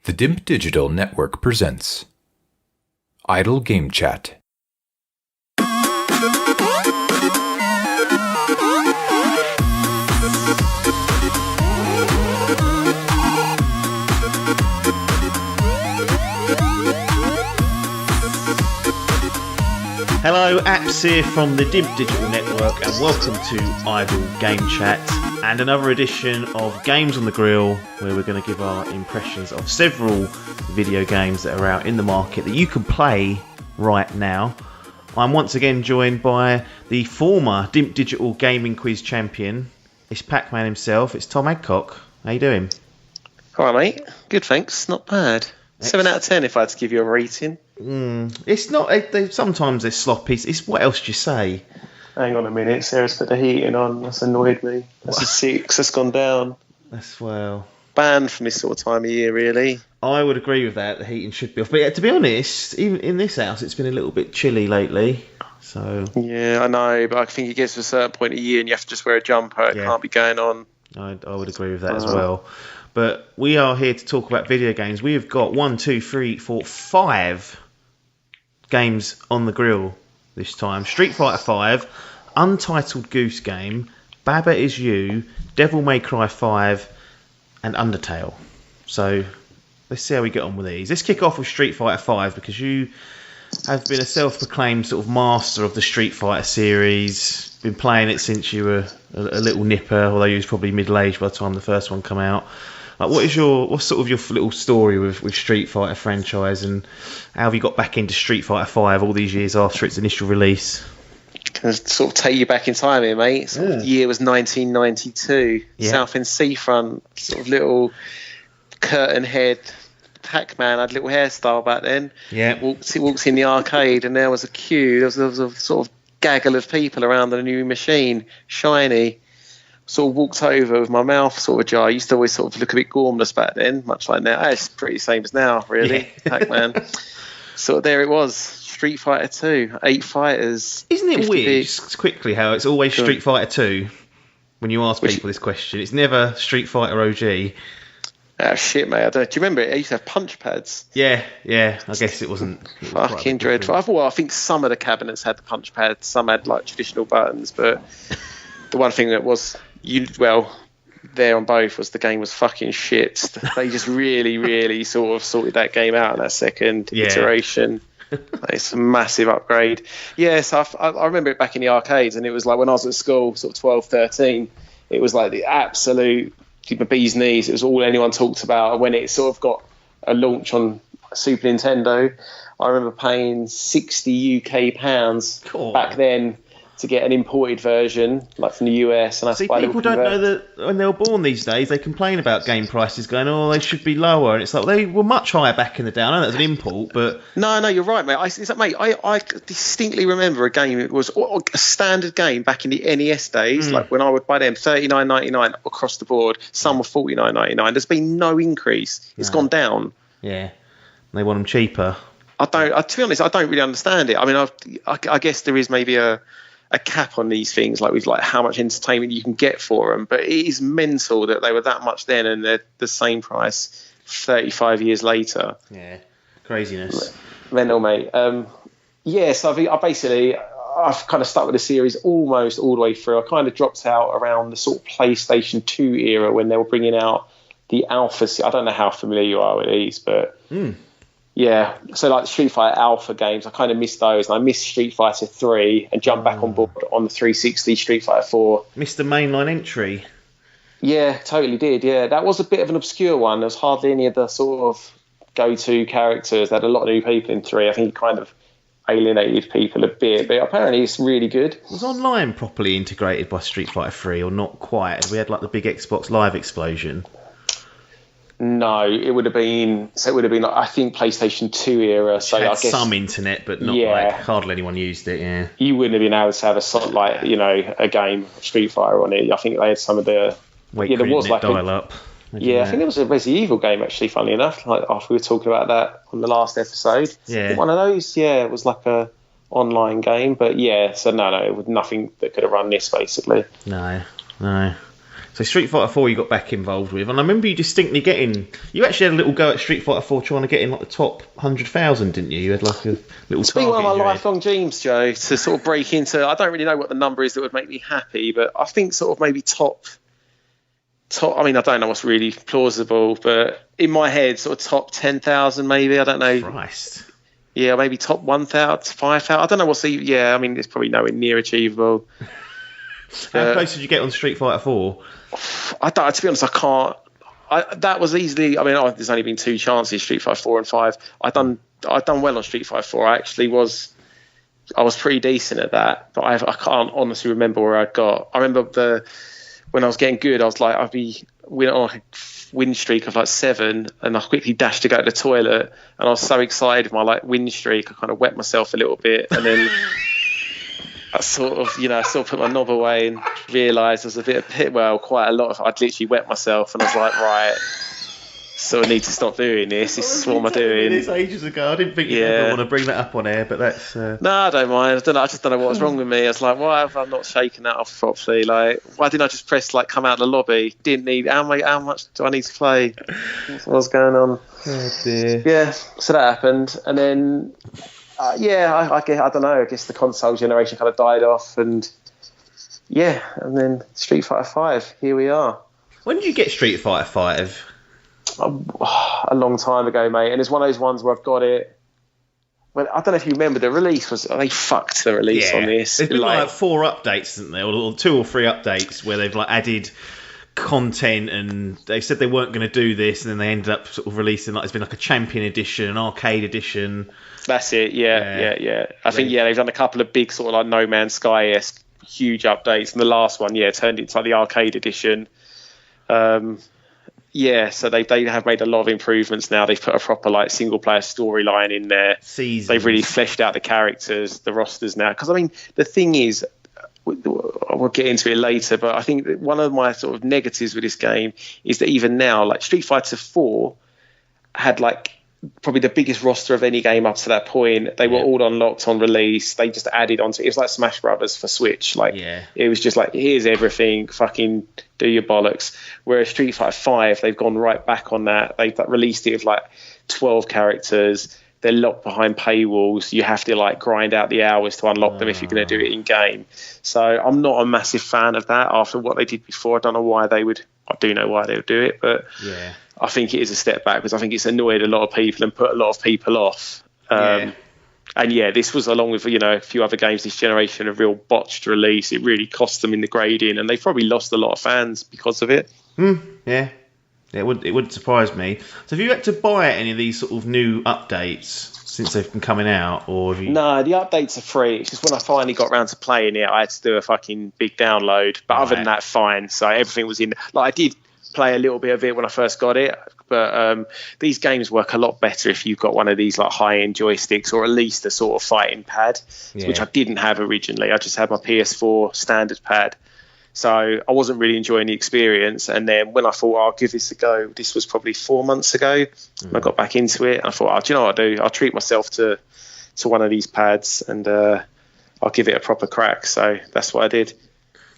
The Dimp Digital Network presents Idle Game Chat. Hello, Apps here from the Dimp Digital Network, and welcome to Idle Game Chat and another edition of Games on the Grill, where we're going to give our impressions of several video games that are out in the market that you can play right now. I'm once again joined by the former Dimp Digital Gaming Quiz champion. It's Pac-Man himself. It's Tom Adcock. How you doing? All right, mate. Good, thanks. Not bad. 7 out of 10 if I had to give you a rating. It's not. Sometimes they're sloppy. It's what else do you say? Hang on a minute. Sarah's put the heating on. That's annoyed me. That's a 6. That's gone down. That's well. Banned from this sort of time of year, really. I would agree with that. The heating should be off. But yeah, to be honest, even in this house, it's been a little bit chilly lately. So yeah, I know, but I think it gets to a certain point of the year and you have to just wear a jumper. It can't be going on. I would agree with that as well. But we are here to talk about video games. We have got 5 games on the grill this time. Street Fighter 5, Untitled Goose Game, Baba Is You, Devil May Cry 5, and Undertale. So let's see how we get on with these. Let's kick off with Street Fighter 5 because you have been a self-proclaimed sort of master of the Street Fighter series. Been playing it since you were a little nipper, although you was probably middle-aged by the time the first one came out. Like, what's sort of your little story with Street Fighter franchise, and how have you got back into Street Fighter 5 all these years after its initial release? Can I sort of take you back in time here, mate? The year was 1992. Yeah. Southend Seafront, sort of little curtain head Pac-Man, had a little hairstyle back then. Yeah. Walked in the arcade and there was a queue. There was a sort of gaggle of people around the new machine, shiny. Sort of walked over with my mouth sort of ajar. I used to always sort of look a bit gormless back then, much like now. It's pretty same as now, really. Yeah. Pac-Man. So there it was. Street Fighter 2. 8 fighters. Isn't it weird, just quickly, how it's always Street Fighter 2 when you ask people this question? It's never Street Fighter OG. Oh, shit, mate. Do you remember it? I used to have punch pads. Yeah. I guess it wasn't... Fucking dreadful. Well, I think some of the cabinets had the punch pads. Some had, like, traditional buttons. But the one thing that was... there on both was the game was fucking shit. They just really, really sort of sorted that game out in that second iteration. It's a massive upgrade. So I remember it back in the arcades, and it was like when I was at school, sort of 12, 13, it was like the absolute bee's knees. It was all anyone talked about. And when it sort of got a launch on Super Nintendo, I remember paying £60 UK back then to get an imported version, like from the US. And people don't know that when they were born these days, they complain about game prices going, they should be lower. And it's like, they were much higher back in the day. I know that's an import, but... No, you're right, mate. I distinctly remember a game. It was a standard game back in the NES days, like when I would buy them, $39.99 across the board. Some were $49.99. There's been no increase. It's gone down. Yeah. They want them cheaper. To be honest, I don't really understand it. I mean, I guess there is maybe a cap on these things, like with like how much entertainment you can get for them, but it is mental that they were that much then and they're the same price 35 years later. Yeah, craziness. Mental, mate. So I've kind of stuck with the series almost all the way through. I kind of dropped out around the sort of PlayStation 2 era when they were bringing out the Alpha. I don't know how familiar you are with these, but yeah, so like the Street Fighter Alpha games, I kind of missed those, and I missed Street Fighter 3 and jumped back on board on the 360 Street Fighter 4. Missed the mainline entry? Yeah, totally did, yeah. That was a bit of an obscure one. There was hardly any of the sort of go-to characters. They had a lot of new people in 3. I think it kind of alienated people a bit, but apparently it's really good. Was online properly integrated by Street Fighter 3 or not quite? We had like the big Xbox Live explosion. No, it would have been like, I think PlayStation 2 era. So had I guess some internet, but not like hardly anyone used it. Yeah, you wouldn't have been able to have a game Street Fighter on it. I think they had some of the there was like dial up. I think there was a Resident Evil game actually. Funnily enough, like after we were talking about that on the last episode, one of those. Yeah, it was like a online game, but so no, it was nothing that could have run this basically. No. So Street Fighter 4 you got back involved with, and I remember you distinctly you actually had a little go at Street Fighter 4 trying to get in like the top 100,000, didn't you? You had like a little It's been one of my target. lifelong dreams, Joe, to sort of break into. I don't really know what the number is that would make me happy, but I think sort of maybe top. I mean, I don't know what's really plausible, but in my head, sort of top 10,000 maybe. I don't know. Christ. Yeah, maybe top 1,000, 5,000. I don't know what's the. Yeah, I mean, it's probably nowhere near achievable. How close did you get on Street Fighter 4? I don't. To be honest, I can't. That was easily. I mean, there's only been 2 chances: Street Fighter 4 and 5. I've done well on Street Fighter 4. I was pretty decent at that, but I can't honestly remember where I got. I remember when I was getting good, I was like, went on like a win streak of like 7, and I quickly dashed to go to the toilet, and I was so excited with my like win streak, I kind of wet myself a little bit, and then. I sort of put my knob away and realised there's a bit of quite a lot of. I'd literally wet myself, and I was like, right, so I need to stop doing this. This is what am I doing? This ages ago. I didn't think you'd ever want to bring that up on air, but that's. No, I don't mind. I don't know. I just don't know what was wrong with me. I was like, why have I not shaken that off properly? Like, why didn't I just press like come out of the lobby? Didn't need. How much do I need to play? What's going on? Oh dear. Yeah, so that happened, and then. I don't know. I guess the console generation kind of died off, and then Street Fighter 5. Here we are. When did you get Street Fighter 5? A long time ago, mate. And it's one of those ones where I've got it. Well, I don't know if you remember the release they fucked the release on this. There's been like 4 updates, isn't there, or 2 or 3 updates where they've like added content, and they said they weren't going to do this, and then they ended up sort of releasing like it's been like a Champion Edition, an Arcade Edition. That's it, yeah. I think they've done a couple of big sort of like No Man's Sky-esque huge updates, and the last one turned into like the Arcade Edition. So they have made a lot of improvements now. They've put a proper like single player storyline in there. Seasons. They've really fleshed out the characters, the rosters now. Because I mean, the thing is, we'll get into it later, but I think that one of my sort of negatives with this game is that even now, like Street Fighter 4 had like probably the biggest roster of any game up to that point. They were all unlocked on release. They just added onto it. It was like Smash Brothers for Switch. It was just like, here's everything, fucking do your bollocks. Whereas Street Fighter 5, they've gone right back on that. They've released it with like 12 characters. They're locked behind paywalls. You have to like grind out the hours to unlock them if you're going to do it in game. So I'm not a massive fan of that after what they did before. I don't know why they would. I do know why they would do it, but I think it is a step back because I think it's annoyed a lot of people and put a lot of people off. And this was along with a few other games this generation, a real botched release. It really cost them in the grading, and they probably lost a lot of fans because of it. Yeah. It wouldn't surprise me. So have you had to buy any of these sort of new updates since they've been coming out, or have you? No, the updates are free. It's just when I finally got around to playing it, I had to do a fucking big download. But other than that, fine. So everything was in. Like I did play a little bit of it when I first got it, but these games work a lot better if you've got one of these like high-end joysticks, or at least a sort of fighting pad, which I didn't have originally. I just had my PS4 standard pad. So I wasn't really enjoying the experience. And then when I thought, I'll give this a go, this was probably 4 months ago. I got back into it. And I thought, do you know what I'll do? I'll treat myself to one of these pads, and I'll give it a proper crack. So that's what I did.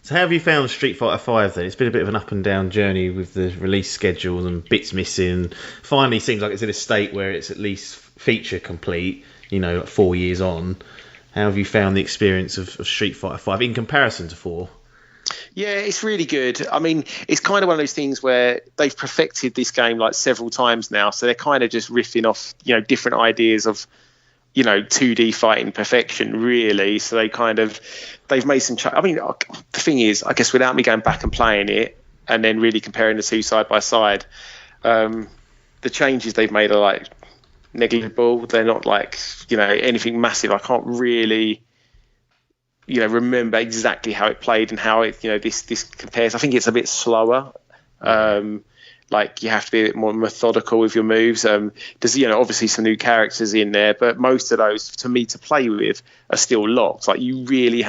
So how have you found Street Fighter 5 then? It's been a bit of an up and down journey with the release schedules and bits missing. Finally seems like it's in a state where it's at least feature complete, 4 years on. How have you found the experience of Street Fighter 5 in comparison to 4? Yeah, it's really good. I mean, it's kind of one of those things where they've perfected this game like several times now. So they're kind of just riffing off, different ideas of, 2D fighting perfection, really. So they've made some. I mean, the thing is, I guess without me going back and playing it and then really comparing the two side by side, the changes they've made are like negligible. They're not like, anything massive. I can't really remember exactly how it played and how it, this compares. I think it's a bit slower. Like you have to be a bit more methodical with your moves. There's, obviously some new characters in there, but most of those to me to play with are still locked. Like you really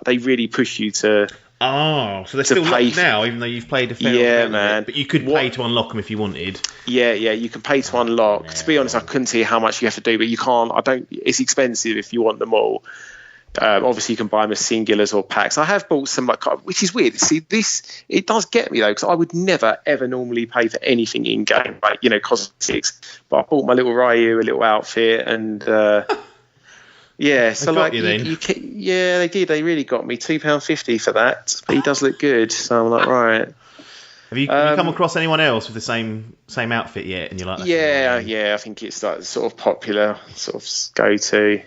they really push you to. Oh, so they're still locked now, even though you've played a fair amount. Man. But you could pay to unlock them if you wanted. Yeah, you can pay to unlock. To be honest, I couldn't tell you how much you have to do, but you can't. It's expensive if you want them all. Obviously, you can buy them as singulars or packs. I have bought some, which is weird. See, it does get me though, because I would never ever normally pay for anything in game, cosmetics. But I bought my little Ryu a little outfit, and yeah. So got you then. Yeah, they did. They really got me. £2.50 for that. But he does look good. So I'm like, right. Have you come across anyone else with the same outfit yet? And you're like, yeah. I think it's like sort of popular sort of go-to.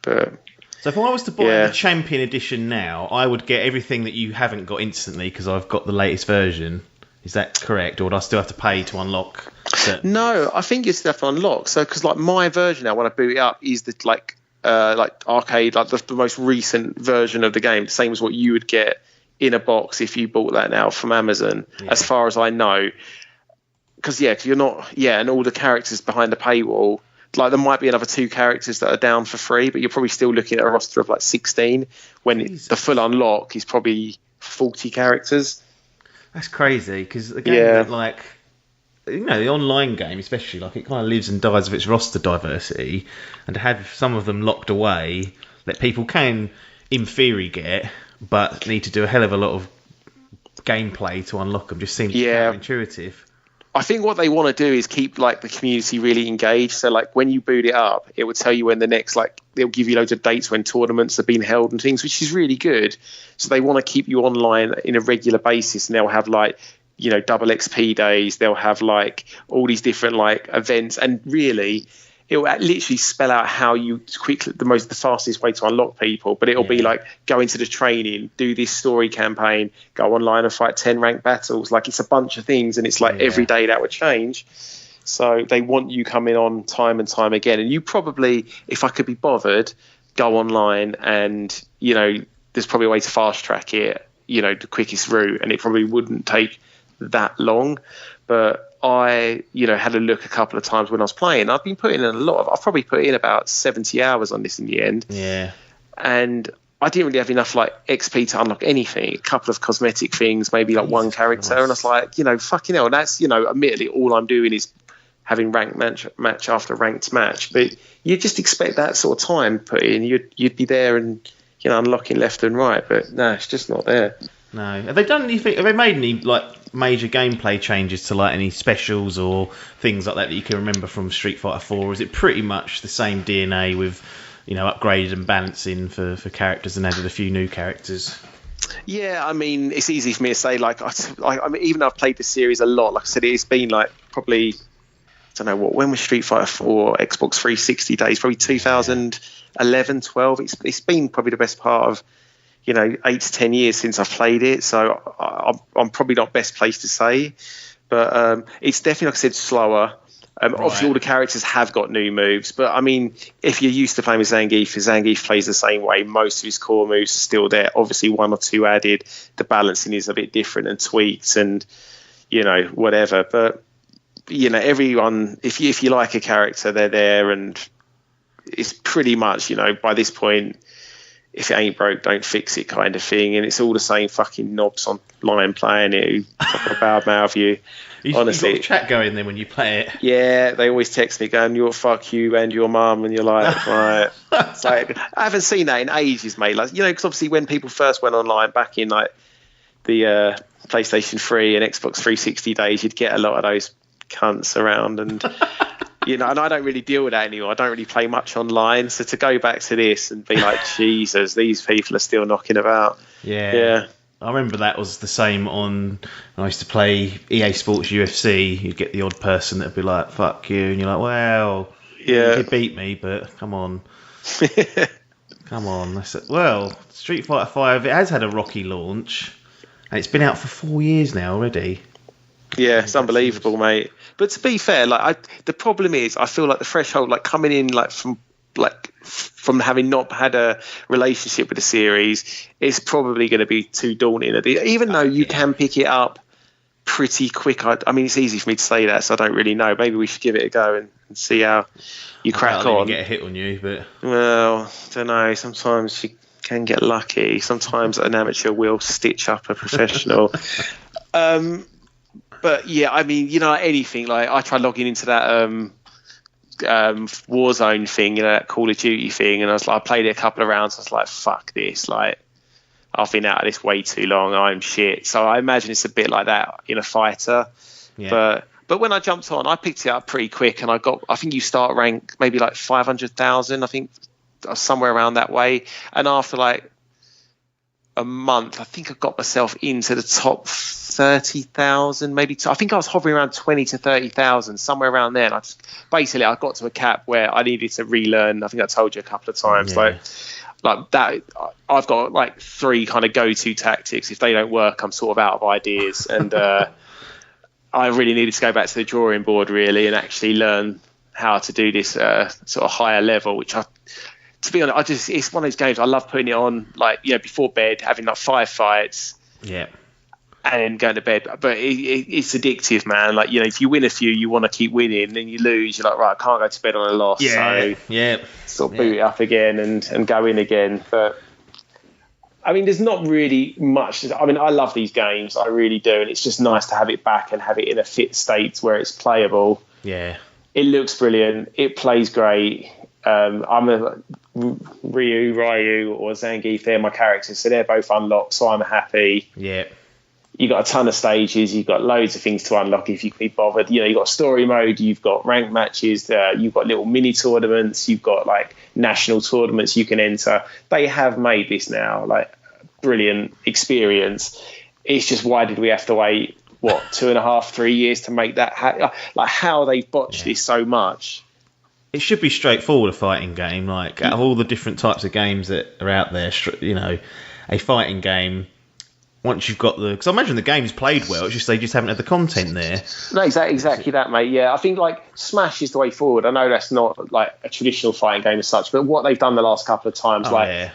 But so if I was to buy the Champion Edition now, I would get everything that you haven't got instantly because I've got the latest version. Is that correct, or would I still have to pay to unlock? No, I think you still have to unlock. So because like my version now, when I boot it up, is the like arcade, like the most recent version of the game, the same as what you would get in a box if you bought that now from Amazon, as far as I know. Because you're not, and all the characters behind the paywall, like there might be another 2 characters that are down for free, but you're probably still looking at a roster of like 16 when the full unlock is probably 40 characters. That's crazy, because the game, the online game especially, like it kind of lives and dies with its roster diversity, and to have some of them locked away that people can, in theory, get, but need to do a hell of a lot of gameplay to unlock them, just seems counterintuitive. I think what they want to do is keep like the community really engaged. So like when you boot it up, it will tell you when the next, like they'll give you loads of dates when tournaments are being held and things, which is really good. So they want to keep you online in a regular basis, and they'll have like, double XP days. They'll have like all these different like events, and really it will literally spell out how you quickly, the fastest way to unlock people. But it'll be like, go into the training, do this story campaign, go online and fight 10 ranked battles. Like it's a bunch of things, and it's like every day that would change. So they want you coming on time and time again. And you probably, if I could be bothered, go online and, there's probably a way to fast track it, the quickest route, and it probably wouldn't take that long. But I, had a look a couple of times when I was playing. I've been putting in I've probably put in about 70 hours on this in the end. Yeah. And I didn't really have enough like XP to unlock anything. A couple of cosmetic things, maybe like one character. Nice. And I was like, fucking hell. That's, admittedly all I'm doing is having ranked match after ranked match. But you just expect that sort of time put in. You'd be there and, unlocking left and right. But no, it's just not there. No. Have they done anything? Have they made any like major gameplay changes to like any specials or things like that you can remember from Street Fighter 4? Or is it pretty much the same DNA with, upgraded and balancing for characters and added a few new characters? Yeah, I mean, it's easy for me to say. Like, I mean, even though I've played this series a lot, like I said, it's been like probably, I don't know when was Street Fighter 4 Xbox 360 days? Probably 2011, 12. It's been probably the best part of 8 to 10 years since I've played it, so I'm probably not best placed to say, but it's definitely, like I said, slower. Obviously all the characters have got new moves, but I mean, if you're used to playing with Zangief plays the same way. Most of his core moves are still there, obviously 1 or 2 added. The balancing is a bit different and tweaked and whatever, but everyone, if you like a character, they're there, and it's pretty much by this point, if it ain't broke, don't fix it kind of thing. And it's all the same fucking knobs online playing it who bad mouth you. Honestly, you've got chat going then when you play it. Yeah, they always text me going, "You're fuck you and your mum," and you're like, right. It's like, I haven't seen that in ages, mate. Like, because obviously when people first went online back in like the PlayStation 3 and Xbox 360 days, you'd get a lot of those cunts around, and and I don't really deal with that anymore. I don't really play much online, so to go back to this and be like, Jesus, these people are still knocking about. Yeah. I remember that was the same on, when I used to play EA Sports UFC, you'd get the odd person that'd be like, fuck you, and you're like, well, you did beat me, but come on. Come on. Well, Street Fighter 5, it has had a rocky launch, and it's been out for 4 years now already. Yeah, it's unbelievable, mate. But to be fair, the problem is, I feel like the threshold, coming in from having not had a relationship with the series, is probably going to be too daunting. Even though you can pick it up pretty quick. I mean, it's easy for me to say that, so I don't really know. Maybe we should give it a go and see how you crack on. Get a hit on you, but well, I don't know. Sometimes you can get lucky. Sometimes an amateur will stitch up a professional. But yeah, I mean, anything. I tried logging into that Warzone thing, that Call of Duty thing, and I played it a couple of rounds. I was like, fuck this, like I've been out of this way too long. I'm shit. So I imagine it's a bit like that in a fighter. Yeah. But when I jumped on, I picked it up pretty quick, and I think you start rank maybe like 500,000. I think somewhere around that way. And after like a month, I think I got myself into the top 30,000, maybe. I think I was hovering around 20 to 30,000, somewhere around there. And I got to a cap where I needed to relearn. I think I told you a couple of times, like that. I've got like 3 kind of go-to tactics. If they don't work, I'm sort of out of ideas, and I really needed to go back to the drawing board really and actually learn how to do this sort of higher level, which to be honest, it's one of those games I love putting it on, like, before bed, having like 5 fights, and then going to bed. But it's addictive, man. Like, if you win a few, you want to keep winning. Then you lose, you're like, right, I can't go to bed on a loss. So boot it up again and go in again. But I mean, there's not really much. I mean, I love these games, I really do, and it's just nice to have it back and have it in a fit state where it's playable. Yeah, it looks brilliant. It plays great. I'm a Ryu or Zangief. They're my characters, so they're both unlocked. So I'm happy. Yeah. You got a ton of stages. You've got loads of things to unlock if you can be bothered. You've got story mode. You've got ranked matches. You've got little mini tournaments. You've got like national tournaments you can enter. They have made this now like brilliant experience. It's just, why did we have to wait 2.5, 3 years to make that? Like how they've botched this so much. It should be straightforward, a fighting game. Like, out of all the different types of games that are out there, a fighting game, once you've got because I imagine the game's played well, it's just they just haven't had the content there. No, exactly that, mate. Yeah, I think like Smash is the way forward. I know that's not like a traditional fighting game as such, but what they've done the last couple of times,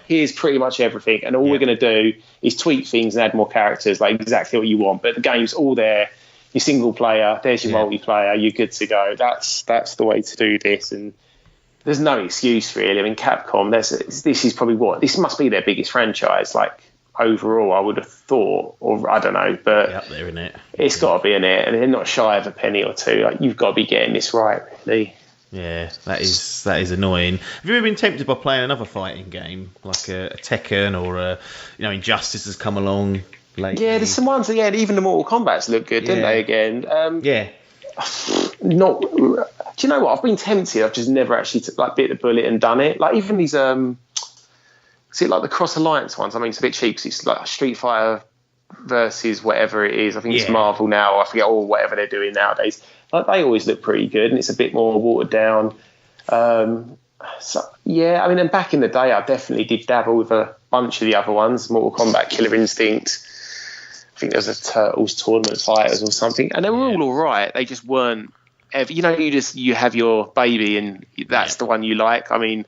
here's pretty much everything, and all we're going to do is tweak things and add more characters, like exactly what you want. But the game's all there. Your single player, there's your multiplayer, you're good to go. That's the way to do this, and there's no excuse really. I mean, Capcom, this is probably this must be their biggest franchise, like overall, I would have thought, or I don't know, but up there in it, it's got to be in it, and they're not shy of a penny or two. Like, you've got to be getting this right, really. Yeah, that is annoying. Have you ever been tempted by playing another fighting game, like a Tekken or Injustice has come along lately? Yeah, there's some ones. Yeah, even the Mortal Kombat's look good, didn't they? Again, not. Do you know what? I've been tempted. I've just never actually bit the bullet and done it. Like even these see, like the Cross Alliance ones. I mean, it's a bit cheap because it's like Street Fighter versus whatever it is. I think it's Marvel now. I forget whatever they're doing nowadays. Like, they always look pretty good, and it's a bit more watered down. So yeah, I mean, and back in the day, I definitely did dabble with a bunch of the other ones. Mortal Kombat, Killer Instinct. I think there was a Turtles Tournament Fighters or something, and they were all right. They just weren't ever. You have your baby, and that's the one you like. I mean,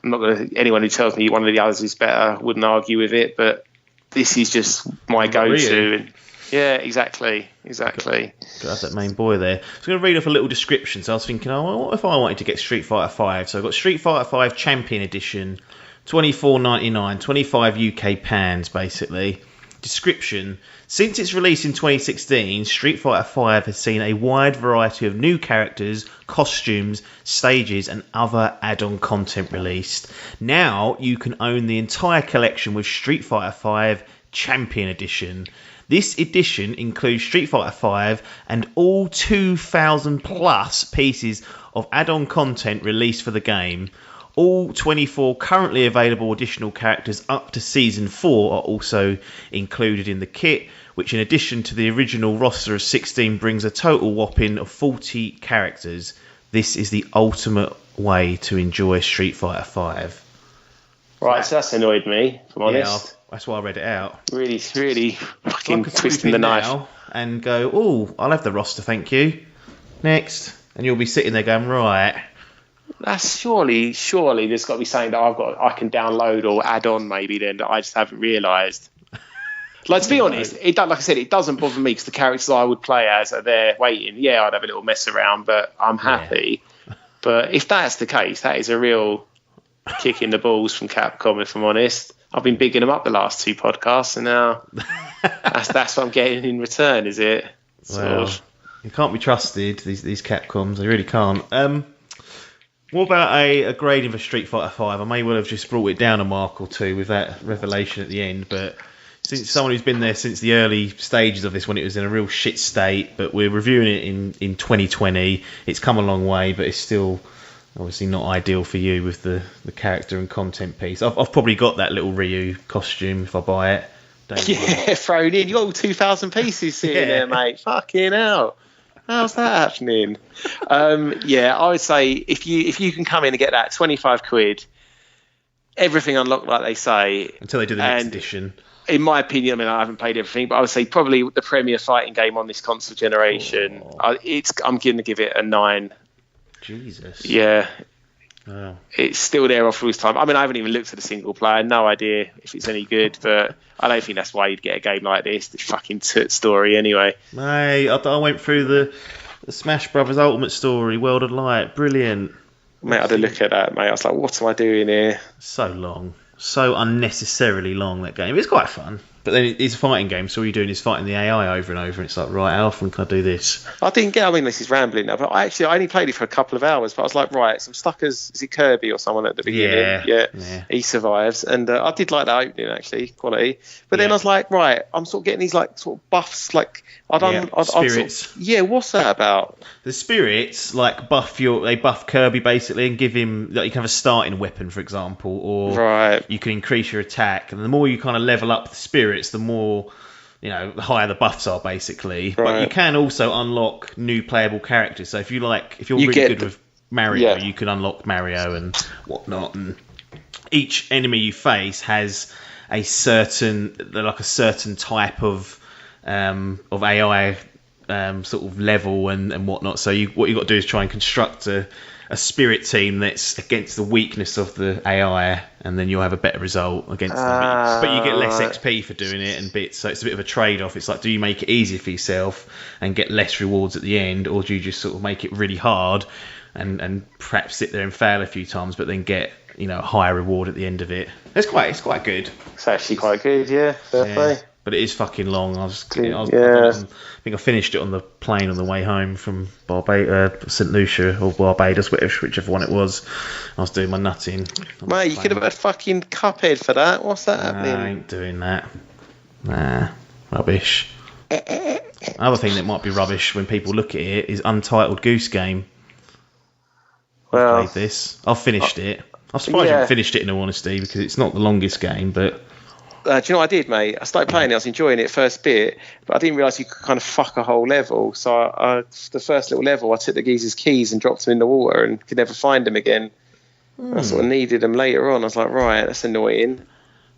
I'm not going to. Anyone who tells me one of the others is better wouldn't argue with it, but this is just my go-to. And yeah, exactly. Got to have that main boy there. So I'm going to read off a little description. So I was thinking, what if I wanted to get Street Fighter 5? So I've got Street Fighter 5 Champion Edition, $24.99, 25 UK pounds, basically. Description: since its release in 2016, Street Fighter V has seen a wide variety of new characters, costumes, stages and other add-on content released. Now you can own the entire collection with Street Fighter V Champion Edition. This edition includes Street Fighter V and all 2,000 plus pieces of add-on content released for the game. All 24 currently available additional characters up to Season 4 are also included in the kit, which in addition to the original roster of 16 brings a total whopping of 40 characters. This is the ultimate way to enjoy Street Fighter V. Right, so that's annoyed me, if I'm honest. Yeah, that's why I read it out. Really fucking twisting the knife. And go, I'll have the roster, thank you. Next. And you'll be sitting there going, right... That's surely there's got to be something that I can download or add on maybe then that I just haven't realised. Like, to be honest, like I said, it doesn't bother me because the characters I would play as are there waiting. Yeah, I'd have a little mess around, but I'm happy. Yeah. But if that's the case, that is a real kick in the balls from Capcom, if I'm honest. I've been bigging them up the last 2 podcasts, and now that's what I'm getting in return, is it? Well, you can't be trusted, these Capcoms. They really can't. What about a grading for Street Fighter 5? I may well have just brought it down a mark or two with that revelation at the end, but since someone who's been there since the early stages of this, when it was in a real shit state, but we're reviewing it in 2020, it's come a long way, but it's still obviously not ideal for you with the character and content piece. I've probably got that little Ryu costume if I buy it. Yeah, thrown in. You got all 2,000 pieces sitting there, mate. Fucking hell. How's that happening? Yeah, I would say if you can come in and get that 25 quid, everything unlocked like they say. Until they do the next edition. In my opinion, I mean, I haven't played everything, but I would say probably the premier fighting game on this console generation. I'm going to give it a 9. Jesus. Yeah. Wow. It's still there off all time. I mean, I haven't even looked at the single player. No idea if it's any good, but I don't think that's why you'd get a game like this. The fucking toot story anyway. Mate, I went through the Smash Brothers Ultimate Story, World of Light. Brilliant. Mate, I had a look at that, mate. I was like, what am I doing here? So long. So unnecessarily long, that game. It's quite fun. But then it's a fighting game, so all you're doing is fighting the AI over and over. And it's like, right, how often can I do this? I mean, this is rambling now, but I only played it for a couple of hours, but I was like, right, so I'm stuck as, is it Kirby or someone at the beginning? Yeah. He survives. And I did like that opening, actually, quality. But then I was like, right, I'm sort of getting these, like, sort of buffs, like, spirits. What's that about? The spirits, like, they buff Kirby, basically, and give him, like, you can have a starting weapon, for example, or you can increase your attack. And the more you kind of level up the spirits, the more, the higher the buffs are, basically. But you can also unlock new playable characters. So if you're really good with Mario, you can unlock Mario and whatnot. And each enemy you face has a certain type of AI sort of level and whatnot. So what you've got to do is try and construct a spirit team that's against the weakness of the AI, and then you'll have a better result against them. But you get less XP for doing it and bits, so it's a bit of a trade-off. It's like, do you make it easier for yourself and get less rewards at the end, or do you just sort of make it really hard and perhaps sit there and fail a few times, but then get a higher reward at the end of it? It's quite good. It's actually quite good, yeah. Fair play. But it is fucking long. I think I finished it on the plane on the way home from St Lucia or Barbados, whichever one it was. I was doing my nutting. Mate, you could have had fucking Cuphead for that. What's that happening? I ain't doing that. Nah, rubbish. Another thing that might be rubbish when people look at it is Untitled Goose Game. Well, I've played this. I've finished it. I'm surprised you haven't finished it, in all honesty, because it's not the longest game, but... do you know what I did, mate? I started playing it, I was enjoying it first bit, but I didn't realise you could kind of fuck a whole level. So the first little level, I took the geezer's keys and dropped them in the water and could never find them again. I sort of needed them later on. I was like, right, that's annoying.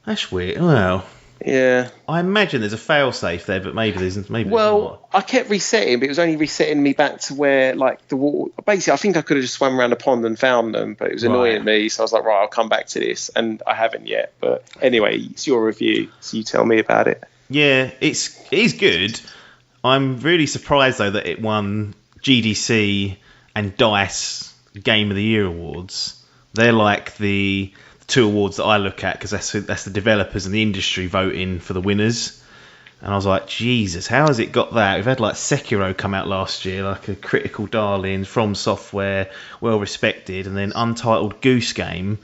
That's weird. Well, yeah. I imagine there's a fail-safe there, but maybe there's not. Well, I kept resetting, but it was only resetting me back to where, like, the water... Basically, I think I could have just swam around the pond and found them, but it was annoying me, so I was like, right, I'll come back to this, and I haven't yet. But anyway, it's your review, so you tell me about it. Yeah, it is good. I'm really surprised, though, that it won GDC and DICE Game of the Year awards. They're like the two awards that I look at, because that's the developers and the industry voting for the winners. And I was like, Jesus, how has it got that? We've had like Sekiro come out last year, like a critical darling, From Software, well respected, and then Untitled Goose Game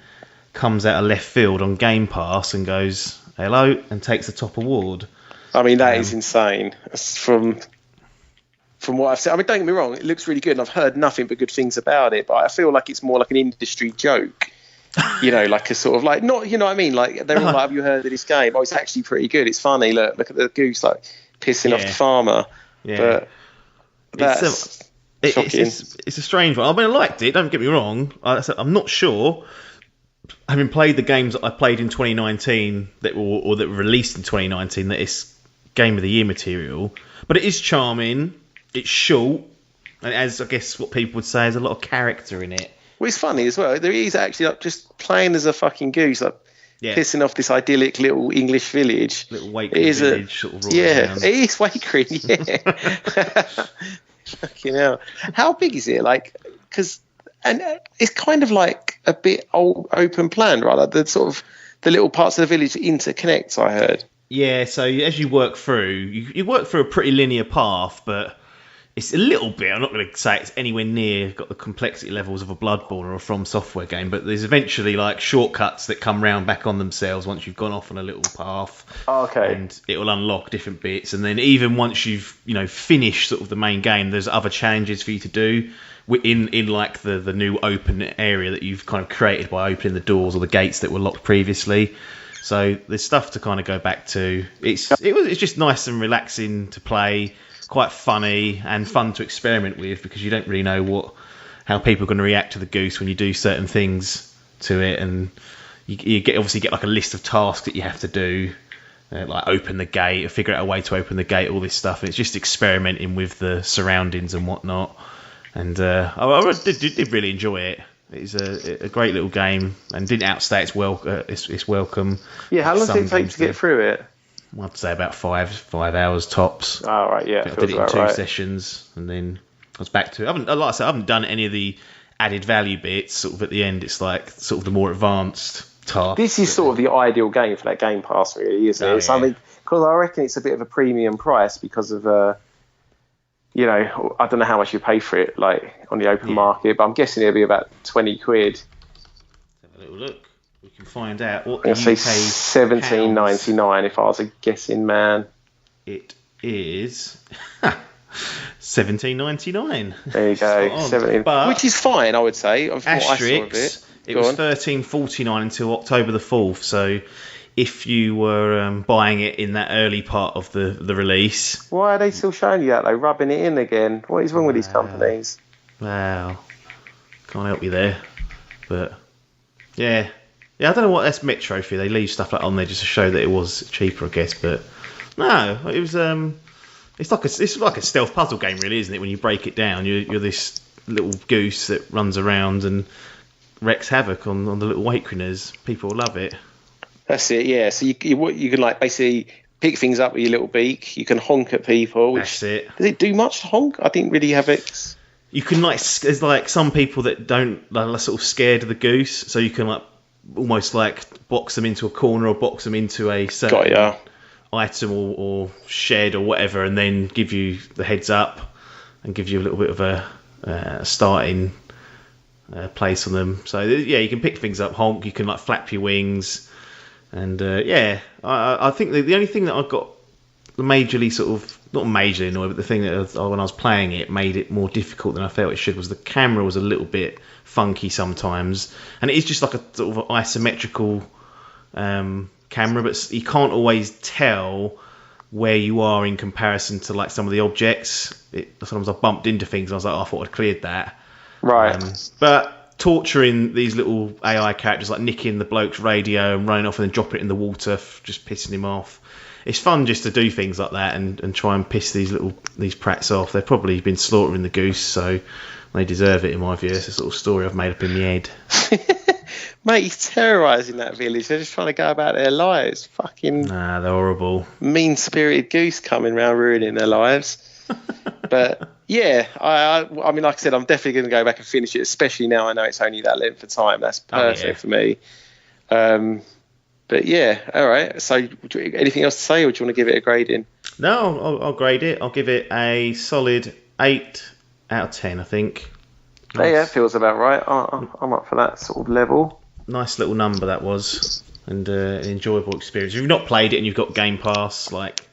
comes out of left field on Game Pass and goes, hello, and takes the top award. I mean, that is insane. From what I've said, I mean, don't get me wrong, it looks really good, and I've heard nothing but good things about it, but I feel like it's more like an industry joke. Like a sort of like, not, you know what I mean? Like, they're all like, have you heard of this game? Oh, it's actually pretty good. It's funny. Look at the goose, like, pissing off the farmer. Yeah. But that's shocking. It's a strange one. I mean, I liked it, don't get me wrong. I'm not sure, having played the games that I played in 2019 that were released in 2019, that it's Game of the Year material. But it is charming. It's short. And as I guess what people would say, there's a lot of character in it. Well, it's funny as well. There is actually like just playing as a fucking goose, like pissing off this idyllic little English village. Little Wakering village, sort of around. It is Wakering, yeah. Fucking hell. How big is it? Like, and it's kind of like a bit open plan, right? Like the sort of the little parts of the village interconnect, I heard. Yeah, so as you work through, you work through a pretty linear path, but it's a little bit. I'm not going to say it's anywhere near got the complexity levels of a Bloodborne or a From Software game, but there's eventually like shortcuts that come round back on themselves once you've gone off on a little path. Oh, okay. And it will unlock different bits, and then even once you've finished sort of the main game, there's other challenges for you to do in like the new open area that you've kind of created by opening the doors or the gates that were locked previously. So there's stuff to kind of go back to. It's just nice and relaxing to play. Quite funny and fun to experiment with because you don't really know how people are going to react to the goose when you do certain things to it, and you obviously get like a list of tasks that you have to do, like open the gate or figure out a way to open the gate, all this stuff. And it's just experimenting with the surroundings and whatnot, and I did really enjoy it. It's a great little game and didn't outstay its welcome. Yeah, how long did it take to get through it? I'd say about 5 hours tops. Oh, right, yeah. I did it in 2 sessions, and then I was back to it. Like I said, I haven't done any of the added value bits. Sort of at the end, it's like sort of the more advanced tasks. This is sort of the ideal game for that Game Pass, really, isn't it? It's something, because I reckon it's a bit of a premium price because of, I don't know how much you pay for it, like on the open market, but I'm guessing it'll be about 20 quid. Let's have a little look. We can find out what I'm going to say £17.99 if I was a guessing man. It is £17.99. There you go. 17. But which is fine, I would say. Asterisk, it was £13.49 until October the 4th. So if you were buying it in that early part of the release. Why are they still showing you that, though? Rubbing it in again? What is wrong with these companies? Wow. Can't help you there. But, yeah. Yeah, I don't know what that's Met Trophy. They leave stuff like on there just to show that it was cheaper, I guess. But no, it was. It's like a stealth puzzle game, really, isn't it? When you break it down, you're this little goose that runs around and wreaks havoc on the little weight critters. People love it. That's it. Yeah. So you can like basically pick things up with your little beak. You can honk at people. That's it. Does it do much to honk? I didn't really have it. You can there's like some people that don't are sort of scared of the goose, so you can like almost like box them into a corner or box them into a certain item or shed or whatever, and then give you the heads up and give you a little bit of a starting place on them. So yeah, you can pick things up, honk. You can like flap your wings, and I think the only thing that I got majorly sort of not majorly annoyed, but the thing that when I was playing it made it more difficult than I felt it should was the camera was a little bit funky sometimes, and it is just like a sort of isometrical camera, but you can't always tell where you are in comparison to like some of the objects. Sometimes I bumped into things and I was like, I thought I'd cleared that. Right. But torturing these little AI characters, like nicking the bloke's radio and running off and then dropping it in the water, just pissing him off. It's fun just to do things like that and try and piss these prats off. They've probably been slaughtering the goose, so they deserve it in my view. It's a sort of story I've made up in my head. Mate, he's terrorising that village. They're just trying to go about their lives. Fucking they're horrible. Mean-spirited goose coming round ruining their lives. But yeah, I mean, like I said, I'm definitely going to go back and finish it, especially now I know it's only that length of time. That's perfect for me. But yeah, all right. So anything else to say, or do you want to give it a grading? No, I'll grade it. I'll give it a solid 8 out of 10, I think. Nice. Yeah, feels about right. I'm up for that sort of level. Nice little number that was, and an enjoyable experience. If you've not played it and you've got Game Pass, like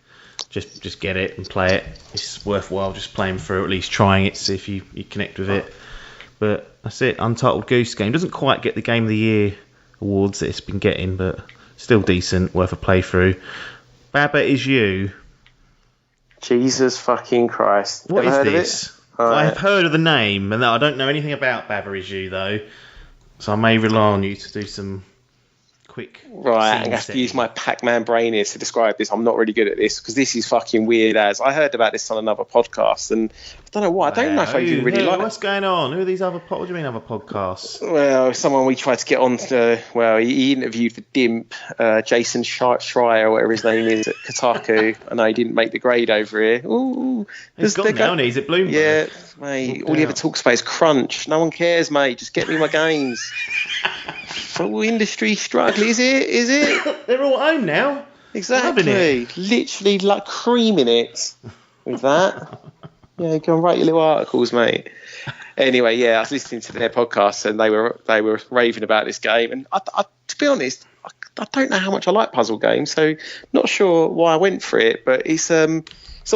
just get it and play it. It's worthwhile just playing through, or at least trying it to see if you connect with it. But that's it. Untitled Goose Game doesn't quite get the Game of the Year awards that it's been getting, but still decent, worth a playthrough. Baba Is You. Jesus fucking Christ! What is this? I've heard of the name, and I don't know anything about Baba Is You though, so I may rely on you to do some quick. Right, I'm going to have to use my Pac-Man brain here to describe this. I'm not really good at this because this is fucking weird as. I heard about this on another podcast and I don't know why. I don't know if I even really like it. What's going on? Who are these other what do you mean other podcasts? Well, someone we tried to get on to, he interviewed for Dimp, Jason Schreier or whatever his name is at Kotaku. I know he didn't make the grade over here. Ooh, he's gone now, he's at Bloomberg. Yeah, mate, all he ever talks about is crunch. No one cares, mate. Just get me my games. Full industry struggling, is it? They're all home now. Exactly. Literally like creaming it with that. Yeah, go and write your little articles, mate. Anyway, yeah, I was listening to their podcast and they were raving about this game. And I to be honest, I don't know how much I like puzzle games, so not sure why I went for it. But it's on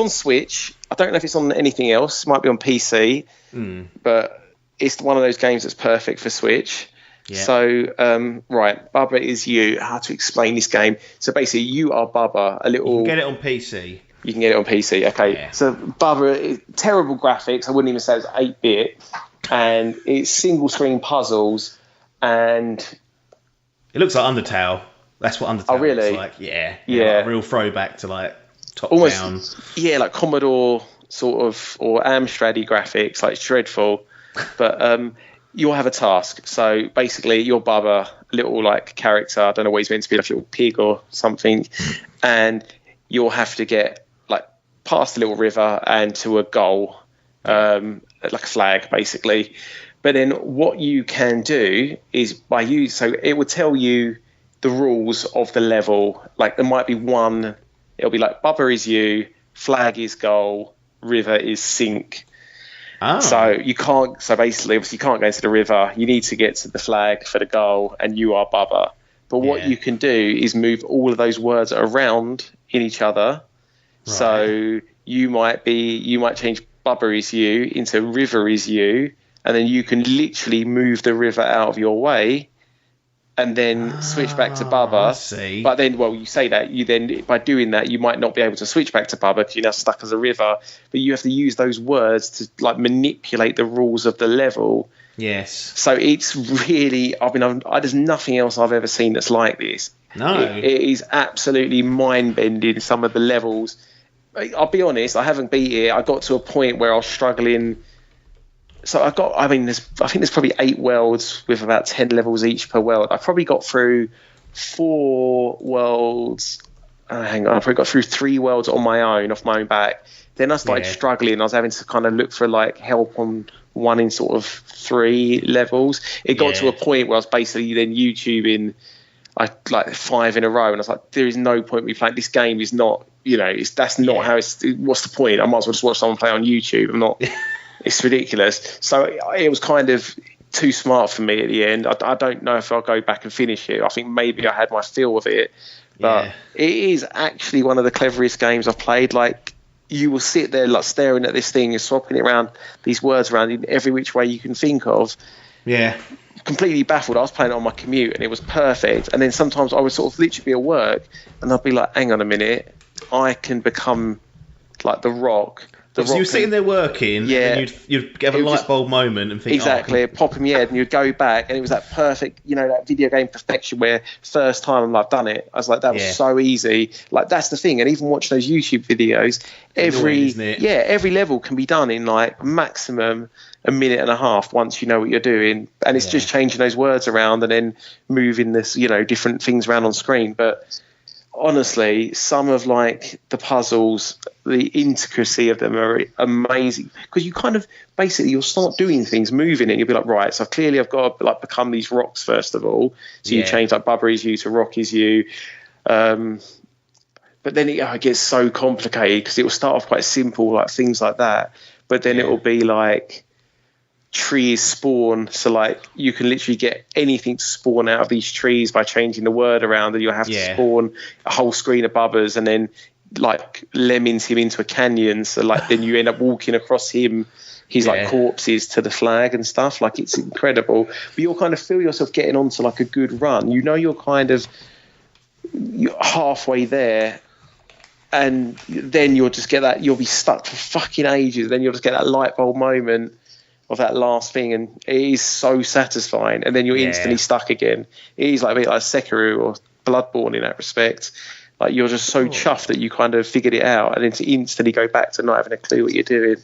Switch. I don't know if it's on anything else. It might be on PC, but it's one of those games that's perfect for Switch. Yeah. So, right, Bubba is you. How to explain this game? So basically, you are Bubba. You can get it on PC. You can get it on PC. Okay. Yeah. So Bubba, terrible graphics. I wouldn't even say it's 8-bit, and it's single screen puzzles, and it looks like Undertale. That's what Undertale looks like. Yeah. Like a real throwback to like top down. Yeah, like Commodore sort of or Amstrad graphics. Like it's dreadful, but you'll have a task. So basically, you're Bubba, a little like character. I don't know what he's meant to be, like a little pig or something, and you'll have to get like past the little river and to a goal, like a flag, basically. But then what you can do is so it will tell you the rules of the level. Like there might be one. It'll be like Bubba is you, flag is goal, river is sink. Oh. So you can't. So basically, obviously, you can't go into the river. You need to get to the flag for the goal, and you are Bubba. But what you can do is move all of those words around in each other. Right. So you might change Bubba is you into river is you, and then you can literally move the river out of your way, and then switch back to Bubba. I see. But then, you say that by doing that, you might not be able to switch back to Bubba because you're now stuck as a river. But you have to use those words to like manipulate the rules of the level. Yes. So it's really, there's nothing else I've ever seen that's like this. No. It is absolutely mind-bending, some of the levels. I'll be honest, I haven't beat it. I got to a point where I was struggling. So I think there's probably 8 worlds with about 10 levels each per world. I probably got through 4 worlds. I probably got through 3 worlds on my own, off my own back. Then I started struggling. I was having to kind of look for like help on one in sort of 3 levels. It got to a point where I was basically then YouTubing like 5 in a row, and I was like, there is no point me playing this game. Is not, that's not how it's. What's the point? I might as well just watch someone play on YouTube. I'm not. It's ridiculous. So it was kind of too smart for me at the end. I don't know if I'll go back and finish it. I think maybe I had my fill of it, but it is actually one of the cleverest games I've played. Like, you will sit there like staring at this thing and swapping it around, these words around in every which way you can think of. Yeah. Completely baffled. I was playing it on my commute and it was perfect. And then sometimes I would sort of literally be at work and I'd be like, hang on a minute, I can become like The Rock. So you were sitting there working, and you'd have a light bulb moment and think, exactly, pop in your head, and you'd go back, and it was that perfect, that video game perfection where first time I've done it, I was like, that was so easy. Like, that's the thing. And even watch those YouTube videos, every level can be done in like maximum a minute and a half once you know what you're doing, and it's just changing those words around and then moving this, different things around on screen. But honestly, some of like the puzzles, the intricacy of them are amazing, because you kind of basically you'll start doing things, moving it, you'll be like, right, so clearly I've got to like become these rocks first of all. So you change like Bubba is you to rock is you, but then it gets so complicated because it will start off quite simple, like things like that, but then it will be like trees spawn, so like you can literally get anything to spawn out of these trees by changing the word around, and you'll have to spawn a whole screen of Bubbas and then like lemmings him into a canyon, so like then you end up walking across his like corpses to the flag and stuff. Like, it's incredible, but you'll kind of feel yourself getting onto like a good run, you're kind of halfway there, and then you'll just get that, you'll be stuck for fucking ages, then you'll just get that light bulb moment of that last thing, and it is so satisfying, and then you're instantly stuck again. It is like a bit like Sekiro or Bloodborne in that respect. Like, you're just so chuffed that you kind of figured it out, and then to instantly go back to not having a clue what you're doing.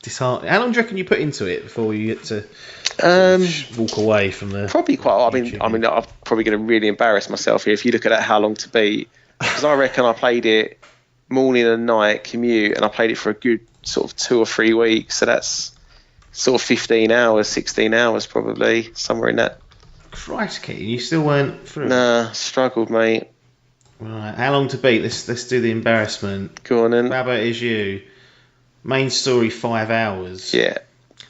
Disheartening. How long do you reckon you put into it before you get to walk away from the? Probably quite. I mean, I'm probably going to really embarrass myself here if you look at how long to beat, because I reckon I played it morning and night commute, and I played it for a good sort of 2 or 3 weeks. So that's sort of 15 hours, 16 hours probably, somewhere in that. Christ, Keaton, you still weren't through? Nah, struggled, mate. Right, how long to beat? Let's do the embarrassment. Go on then. Bubba is you. Main story 5 hours. Yeah.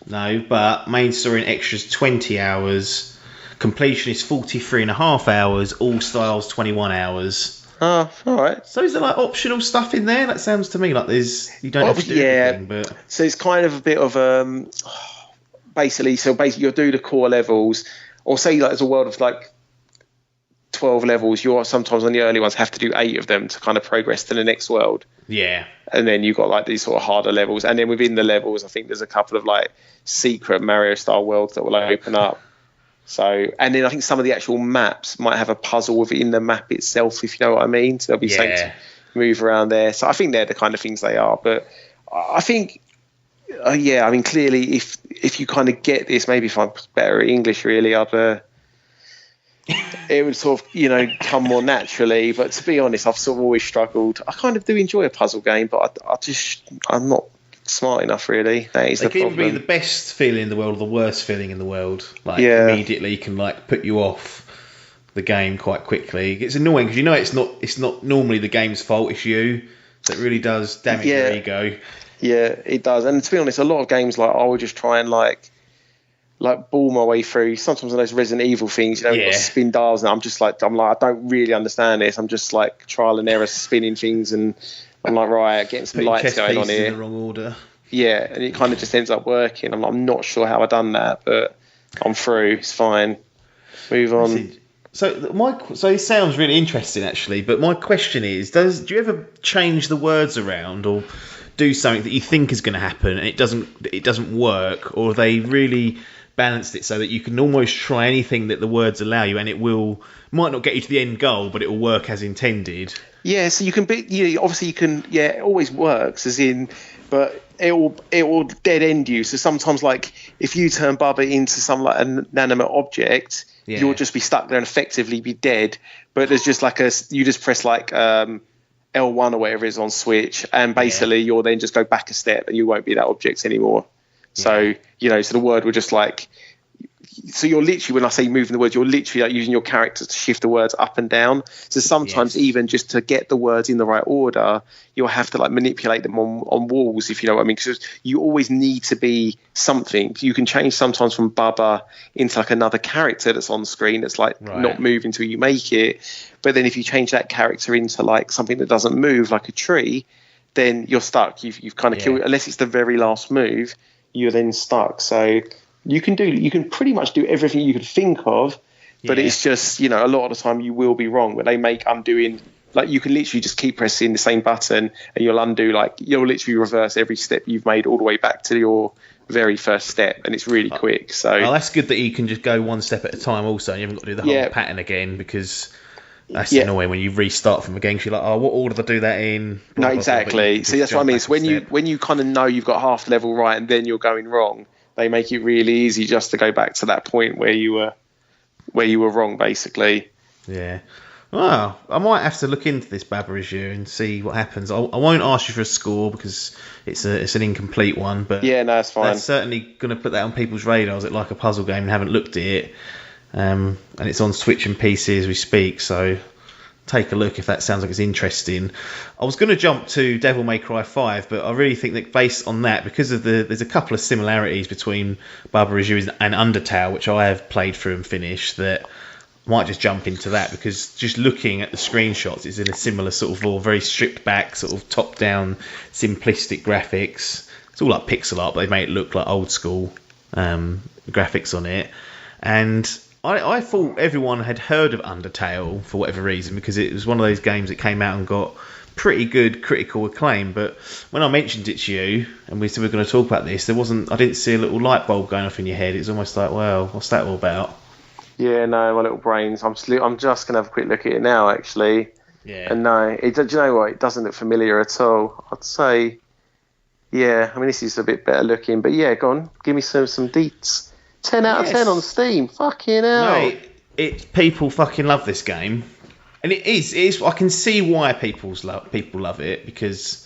No, but main story and extras 20 hours. Completion is 43.5 hours. All styles 21 hours. Oh, all right. So is there like optional stuff in there? That sounds to me like you don't have to do everything. But so it's kind of a bit of basically you'll do the core levels, or say like there's a world of like 12 levels. You're sometimes on the early ones have to do 8 of them to kind of progress to the next world. Yeah. And then you've got like these sort of harder levels, and then within the levels, I think there's a couple of like secret Mario style worlds that will open up. So, and then I think some of the actual maps might have a puzzle within the map itself, if you know what I mean. So there'll be something to move around there. So I think they're the kind of things they are. But I think, I mean, clearly, if you kind of get this, maybe if I'm better at English, really, it would sort of, come more naturally. But to be honest, I've sort of always struggled. I kind of do enjoy a puzzle game, but I'm not smart enough, really. That is the problem. It can be the best feeling in the world or the worst feeling in the world. Immediately can put you off the game quite quickly. It's annoying because it's not normally the game's fault, it's you. So it really does damage your ego. Yeah, it does. And to be honest, a lot of games I would just try and ball my way through. Sometimes on those Resident Evil things, spin dials, and I'm I don't really understand this. I'm just trial and error spinning things, and I'm right, getting some lights going on here. In the wrong order. Yeah, and it kind of just ends up working. I'm not sure how I've done that, but I'm through. It's fine. Move on. So it sounds really interesting, actually. But my question is, do you ever change the words around or do something that you think is going to happen and it doesn't work, or they really balanced it so that you can almost try anything that the words allow you, and might not get you to the end goal, but it will work as intended? Yeah, so you can be, obviously you can, it always works, but it will dead end you. So sometimes, if you turn Bubba into some an inanimate object, you'll just be stuck there and effectively be dead. But there's just you just press L1 or whatever it is on Switch, and basically you'll then just go back a step and you won't be that object anymore. So, so the word will just so you're literally, when I say moving the words, you're literally using your character to shift the words up and down. So sometimes even just to get the words in the right order, you'll have to manipulate them on walls, if you know what I mean. Because you always need to be something. You can change sometimes from Bubba into another character that's on screen that's not moving until you make it. But then if you change that character into something that doesn't move, like a tree, then you're stuck. You've kind of killed it. Unless it's the very last move, you're then stuck. So you can pretty much do everything you could think of, but it's just, a lot of the time you will be wrong. But they make undoing, you can literally just keep pressing the same button and you'll undo, you'll literally reverse every step you've made all the way back to your very first step, and it's really quick. So that's good that you can just go one step at a time also, and you haven't got to do the whole pattern again, because that's annoying when you restart from again. You're what order did I do that in? No, exactly. So that's what I mean. So when you kind of know you've got half the level right and then you're going wrong, they make it really easy just to go back to that point where you were wrong, basically. Yeah. Well, I might have to look into this Baba review and see what happens. I won't ask you for a score because it's an incomplete one, but no, that's fine. That's certainly going to put that on people's radars. It's like a puzzle game and haven't looked at it. And it's on Switch and PC as we speak, so take a look if that sounds like it's interesting. I was going to jump to Devil May Cry 5, but I really think that based on that, because of there's a couple of similarities between Baba Review and Undertale, which I have played through and finished, that I might just jump into that, because just looking at the screenshots, it's in a similar sort of very stripped back, sort of top down, simplistic graphics. It's all like pixel art, but they made it look like old school graphics on it. And I thought everyone had heard of Undertale for whatever reason, because it was one of those games that came out and got pretty good critical acclaim. But when I mentioned it to you and we said we're going to talk about this, I didn't see a little light bulb going off in your head. It's almost like, well, what's that all about? Yeah, no, my little brains. I'm just going to have a quick look at it now, actually. Yeah. And no, do you know what? It doesn't look familiar at all. I'd say, yeah. I mean, this is a bit better looking, but yeah, go on, give me some deets. 10 out of 10 on Steam. Fucking hell. Mate, people fucking love this game. And it is. I can see why people love it, because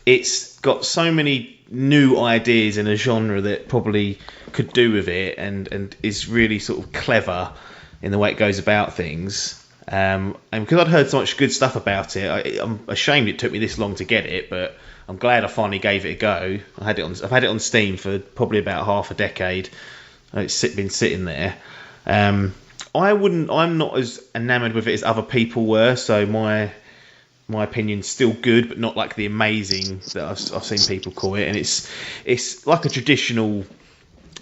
it's got so many new ideas in a genre that probably could do with it, and is really sort of clever in the way it goes about things. And because I'd heard so much good stuff about it, I'm ashamed it took me this long to get it, but I'm glad I finally gave it a go. I've had it on Steam for probably about half a decade. It's been sitting there. I'm not as enamoured with it as other people were, so my opinion's still good, but not like the amazing that I've seen people call it. And it's like a traditional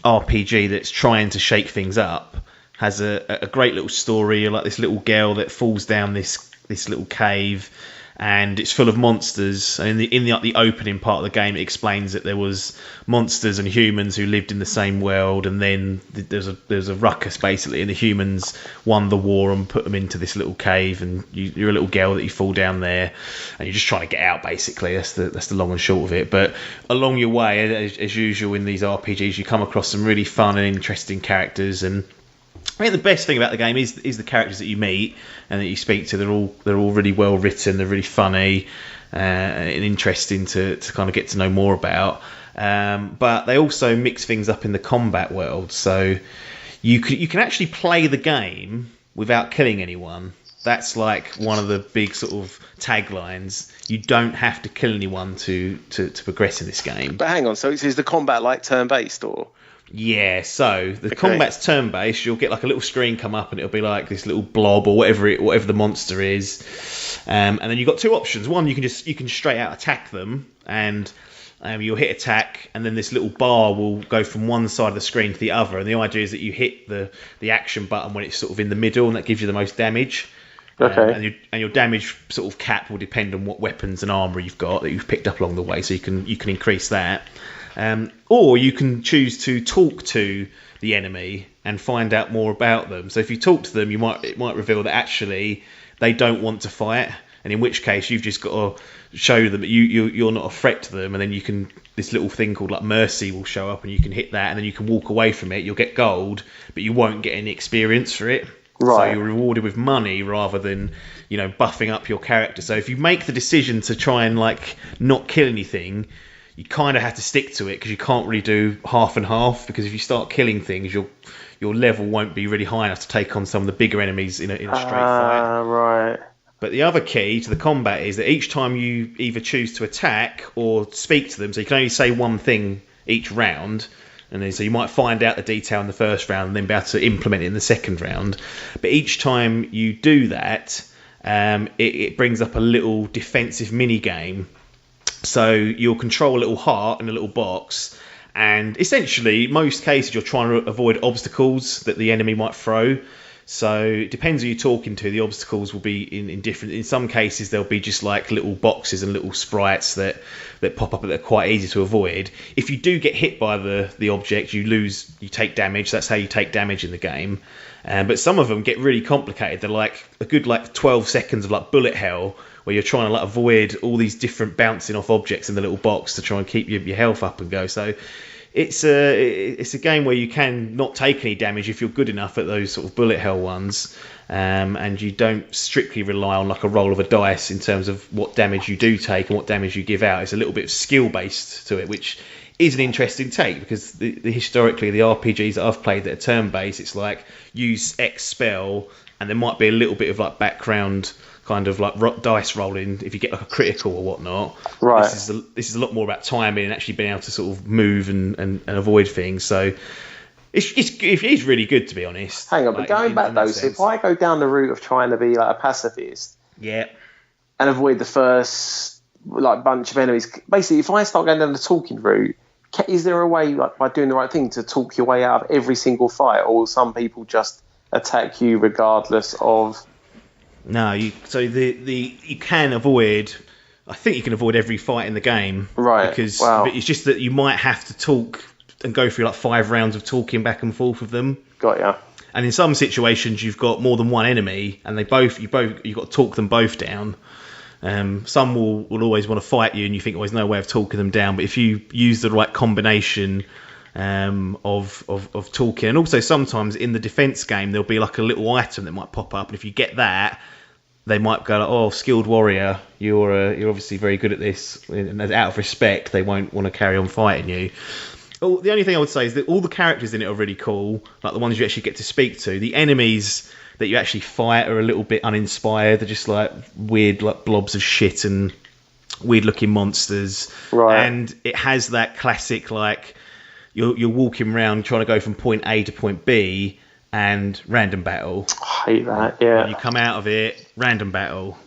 RPG that's trying to shake things up. Has a great little story, like this little girl that falls down this little cave, and it's full of monsters. And in the opening part of the game, it explains that there was monsters and humans who lived in the same world, and then there's a ruckus basically, and the humans won the war and put them into this little cave, and you're a little girl that you fall down there, and you're just trying to get out basically. That's the long and short of it. But along your way, as usual in these RPGs, you come across some really fun and interesting characters. And I think the best thing about the game is the characters that you meet and that you speak to. They're all really well written. They're really funny and interesting to kind of get to know more about. But they also mix things up in the combat world. So you can actually play the game without killing anyone. That's like one of the big sort of taglines. You don't have to kill anyone to progress in this game. But hang on, so is the combat like turn-based or? Yeah, so the combat's turn-based. You'll get like a little screen come up, and it'll be like this little blob or whatever the monster is, and then you've got two options. One, you can straight out attack them, and you'll hit attack, and then this little bar will go from one side of the screen to the other. And the idea is that you hit the action button when it's sort of in the middle, and that gives you the most damage. Okay. And your damage sort of cap will depend on what weapons and armour you've got that you've picked up along the way, so you can increase that. Or you can choose to talk to the enemy and find out more about them. So if you talk to them, it might reveal that actually they don't want to fight, and in which case you've just got to show them that you're not a threat to them. And then this little thing called like mercy will show up, and you can hit that, and then you can walk away from it. You'll get gold, but you won't get any experience for it. Right. So you're rewarded with money rather than buffing up your character. So if you make the decision to try and like not kill anything, you kind of have to stick to it, because you can't really do half and half, because if you start killing things, your level won't be really high enough to take on some of the bigger enemies in a straight fight. Right. But the other key to the combat is that each time you either choose to attack or speak to them, so you can only say one thing each round, and then so you might find out the detail in the first round and then be able to implement it in the second round. But each time you do that, it brings up a little defensive mini game. So you'll control a little heart in a little box, and essentially, most cases, you're trying to avoid obstacles that the enemy might throw. So it depends who you're talking to. The obstacles will be in different. In some cases, there'll be just like little boxes and little sprites that pop up that are quite easy to avoid. If you do get hit by the object, you take damage. That's how you take damage in the game. But some of them get really complicated. They're like a good 12 seconds of like bullet hell, where you're trying to like avoid all these different bouncing off objects in the little box to try and keep your health up and go. So it's a game where you can not take any damage if you're good enough at those sort of bullet hell ones, and you don't strictly rely on like a roll of a dice in terms of what damage you do take and what damage you give out. It's a little bit skill based to it, which is an interesting take, because historically the RPGs that I've played that are turn based, it's like use X spell, and there might be a little bit of like background kind of like dice rolling if you get like a critical or whatnot. Right. This is a lot more about timing and actually being able to sort of move and avoid things. So it's really good, to be honest. Hang on, but going back though, so if I go down the route of trying to be like a pacifist, yeah, and avoid the first like bunch of enemies, basically, if I start going down the talking route, is there a way, like by doing the right thing, to talk your way out of every single fight, or will some people just attack you regardless of? No, you can avoid. I think you can avoid every fight in the game, right? Because but it's just that you might have to talk and go through like 5 rounds of talking back and forth with them. Got ya. And in some situations, you've got more than one enemy, and you've got to talk them both down. Some will always want to fight you, and you think, oh, there's no way of talking them down. But if you use the right combination of talking, and also sometimes in the defense game there'll be like a little item that might pop up, and if you get that, they might go like, oh, skilled warrior, you're obviously very good at this, and out of respect they won't want to carry on fighting you. Oh, the only thing I would say is that all the characters in it are really cool, like the ones you actually get to speak to. The enemies that you actually fight are a little bit uninspired. They're just like weird, like blobs of shit and weird-looking monsters. Right. And it has that classic, like you're walking around trying to go from point A to point B, and random battle. I hate that. Yeah. And you come out of it, random battle,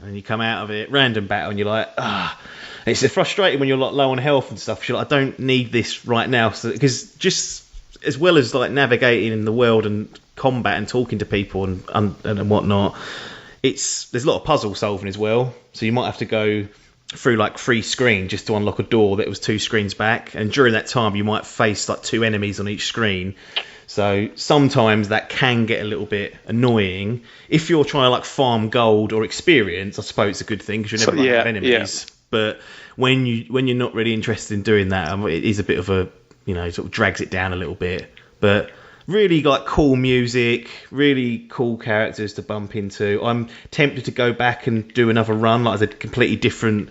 and you come out of it, random battle, and you're like, ah. It's frustrating when you're like low on health and stuff. You're like, I don't need this right now, because just as well as like navigating in the world and combat and talking to people and whatnot, there's a lot of puzzle solving as well. So you might have to go through like 3 screens just to unlock a door that was 2 screens back, and during that time you might face like 2 enemies on each screen. So sometimes that can get a little bit annoying. If you're trying to like farm gold or experience, I suppose it's a good thing because you're never running out of enemies. Yeah. But when you're not really interested in doing that, it is a bit of a, sort of drags it down a little bit. But really like cool music, really cool characters to bump into. I'm tempted to go back and do another run, like as a completely different,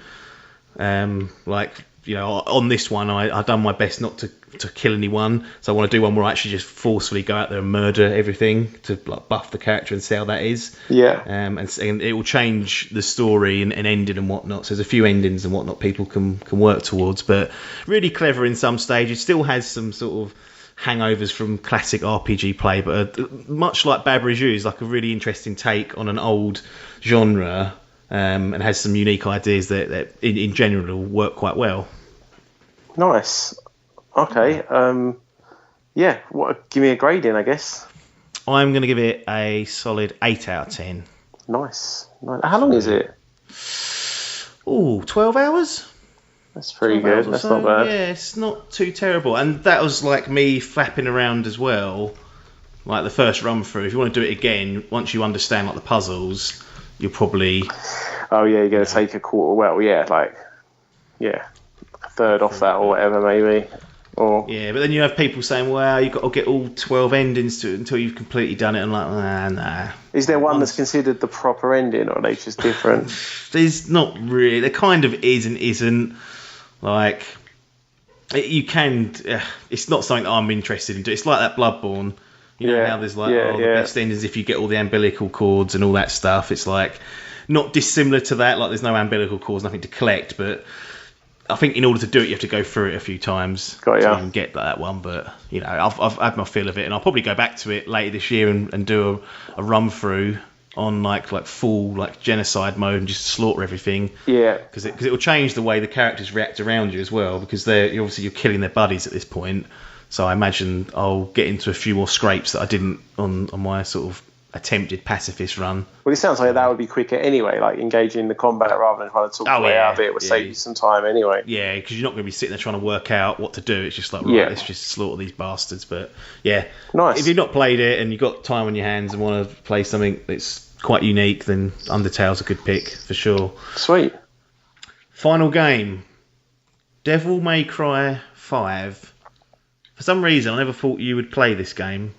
on this one I've done my best not to kill anyone, so I want to do one where I actually just forcefully go out there and murder everything to like buff the character and see how that is. Yeah. And it will change the story and ending and whatnot. So there's a few endings and whatnot people can work towards, but really clever in some stages. Still has some sort of hangovers from classic RPG play, but much like Bad Reviews, like a really interesting take on an old genre, and has some unique ideas that in general work quite well. Nice. Okay. Give me a grading, I guess. I'm going to give it a solid 8 out of 10. Nice. How long is it? 12 hours? That's pretty good. That's not bad. Yeah, it's not too terrible. And that was like me flapping around as well, like the first run through. If you want to do it again, once you understand like the puzzles, you'll probably... Oh yeah, you're going to take a quarter. Well, yeah, a third off that or whatever, maybe. Or yeah, but then you have people saying, "Well, you've got to get all 12 endings to it until you've completely done it." I'm like, nah. Is there one that's considered the proper ending, or are they just different? There's not really. There kind of is and isn't. Like, you can. It's not something that I'm interested in. It's like that Bloodborne. You know how there's like the best endings if you get all the umbilical cords and all that stuff. It's like not dissimilar to that. Like, there's no umbilical cords, nothing to collect, but I think in order to do it, you have to go through it a few times to even get that one. But I've had my feel of it, and I'll probably go back to it later this year and do a run through on like full like genocide mode and just slaughter everything. Yeah, because it will change the way the characters react around you as well, because you're killing their buddies at this point. So I imagine I'll get into a few more scrapes that I didn't on my sort of attempted pacifist run. Well, it sounds like that would be quicker anyway, like engaging in the combat rather than trying to talk your way out of it would save you some time anyway. Yeah, because you're not going to be sitting there trying to work out what to do. It's just like, let's just slaughter these bastards. But yeah, nice. If you've not played it and you've got time on your hands and want to play something that's quite unique, then Undertale's a good pick for sure. Sweet. Final game, Devil May Cry 5. For some reason, I never thought you would play this game.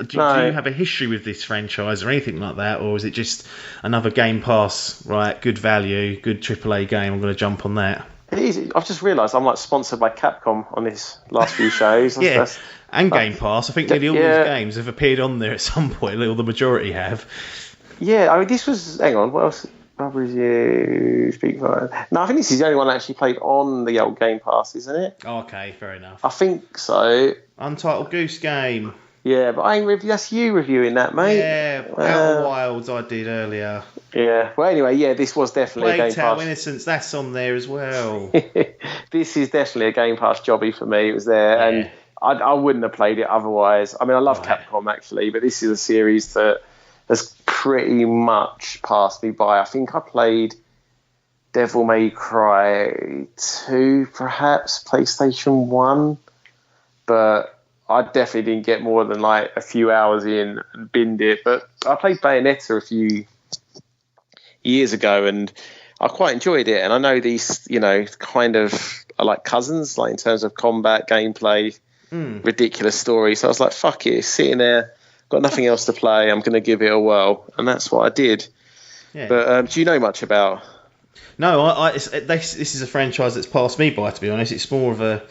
Do you have a history with this franchise or anything like that, or is it just another Game Pass, right, good value, good AAA game, I'm going to jump on that? It is. I've just realised I'm like sponsored by Capcom on these last few shows. And Game Pass. I think nearly all these games have appeared on there at some point, or the majority have. Yeah, I mean, this was... Hang on, what else? Brothers, you speak for... No, I think this is the only one I actually played on the old Game Pass, isn't it? Okay, fair enough. I think so. Untitled Goose Game. Yeah, but that's you reviewing that, mate. Yeah, Outer Wilds I did earlier. Yeah. Well, anyway, this was definitely a Game Pass. Plague Tale Innocence, that's on there as well. This is definitely a Game Pass jobby for me. It was there, and I wouldn't have played it otherwise. I mean, I love Capcom actually, but this is a series that has pretty much passed me by. I think I played Devil May Cry 2, perhaps, PlayStation 1, but I definitely didn't get more than like a few hours in and binned it. But I played Bayonetta a few years ago and I quite enjoyed it. And I know these, kind of are like cousins, like in terms of combat, gameplay, ridiculous story. So I was like, fuck it, sitting there, got nothing else to play. I'm going to give it a whirl. And that's what I did. Yeah. But do you know much about... No, this is a franchise that's passed me by, to be honest. It's more of a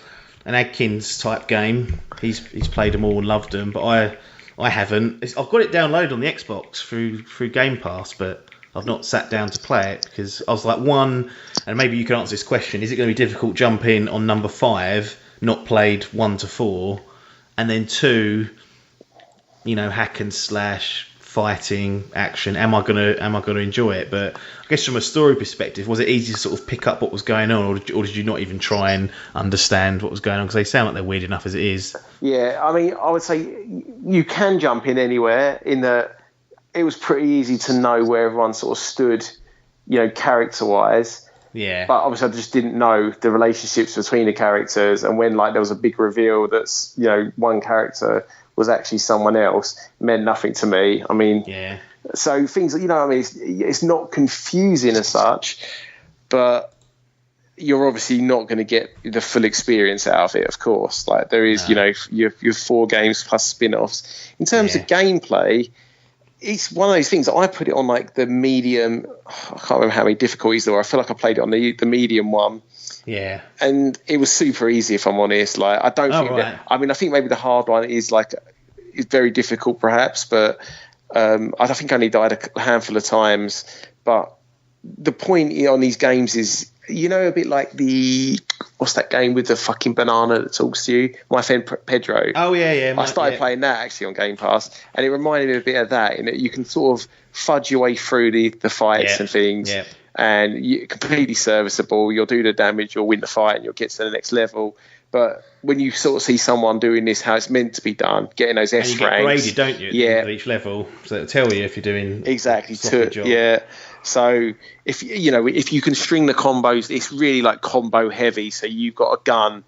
an Adkins type game. He's played them all and loved them, but I haven't. I've got it downloaded on the Xbox through Game Pass, but I've not sat down to play it because I was like, one, and maybe you can answer this question: is it going to be difficult jumping on number 5, not played 1 to 4, and then 2, hack and slash, fighting, action? Am I gonna enjoy it? But I guess from a story perspective, was it easy to sort of pick up what was going on, or did you not even try and understand what was going on? Because they sound like they're weird enough as it is. Yeah, I mean, I would say you can jump in anywhere. In that, it was pretty easy to know where everyone sort of stood, character-wise. Yeah. But obviously, I just didn't know the relationships between the characters, and when there was a big reveal that's one character was actually someone else, meant nothing to me. I mean, yeah. So things, it's not confusing as such, but you're obviously not going to get the full experience out of it, of course. Like there is, your 4 games plus spin-offs. In terms of gameplay, it's one of those things that I put it on like the medium. I can't remember how many difficulties there were. I feel like I played it on the medium one. Yeah. And it was super easy, if I'm honest. Like I don't think that. I mean, I think maybe the hard one is very difficult, perhaps, but I think I only died a handful of times. But the point on these games is, a bit like what's that game with the fucking banana that talks to you? My friend Pedro. Oh yeah. I started playing that actually on Game Pass, and it reminded me a bit of that, in that you can sort of fudge your way through the fights and things. Yeah. And you're completely serviceable. You'll do the damage, you'll win the fight, and you'll get to the next level. But when you sort of see someone doing this how it's meant to be done, getting those S ranks, you get graded, don't you? At the end of each level, so it'll tell you if you're doing exactly job. Yeah. So if you can string the combos, it's really like combo heavy. So you've got a gun,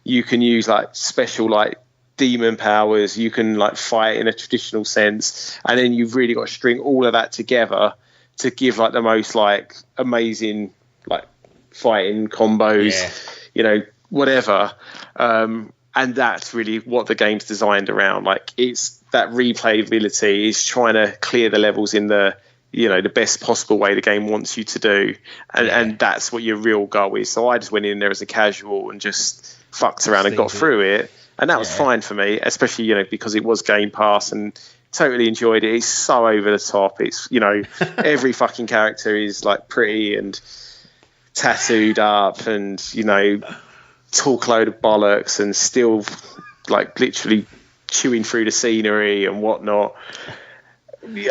you can use like special like demon powers, you can like fight in a traditional sense, and then you've really got to string all of that together to give like the most like amazing like fighting combos, whatever. And that's really what the game's designed around. Like it's that replayability is trying to clear the levels in the the best possible way the game wants you to do, and that's what your real goal is. So I just went in there as a casual and just fucked around and got through it, and that was fine for me, especially because it was Game Pass, and totally enjoyed it. It's so over the top. It's every fucking character is like pretty and tattooed up, and talk load of bollocks, and still like literally chewing through the scenery and whatnot. The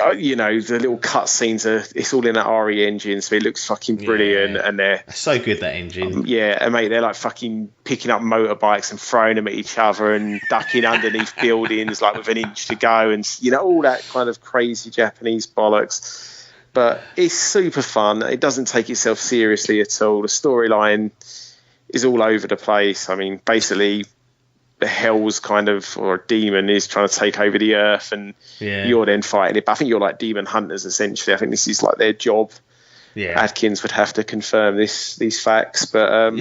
little cutscenes it's all in that RE engine, so it looks fucking brilliant. And they're so good, that engine. And mate, they're like fucking picking up motorbikes and throwing them at each other and ducking underneath buildings like with an inch to go, and all that kind of crazy Japanese bollocks. But it's super fun. It doesn't take itself seriously at all. The storyline is all over the place. I mean, basically the hell's kind of, or a demon is trying to take over the earth, and you're then fighting it. But I think you're like demon hunters essentially. I think this is like their job. Yeah. Adkins would have to confirm these facts, but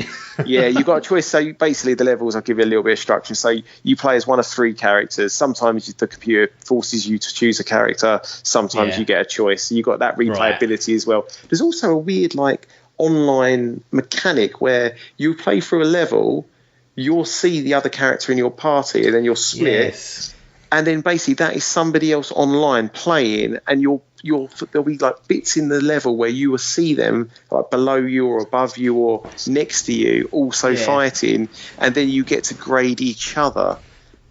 you've got a choice. So basically the levels, I'll give you a little bit of structure. So you play as one of 3 characters. Sometimes the computer forces you to choose a character. Sometimes you get a choice. So you've got that replayability as well. There's also a weird like online mechanic where you play through a level, you'll see the other character in your party, and then you'll split, and then basically that is somebody else online playing, and there'll be like bits in the level where you will see them like below you or above you or next to you also fighting, and then you get to grade each other.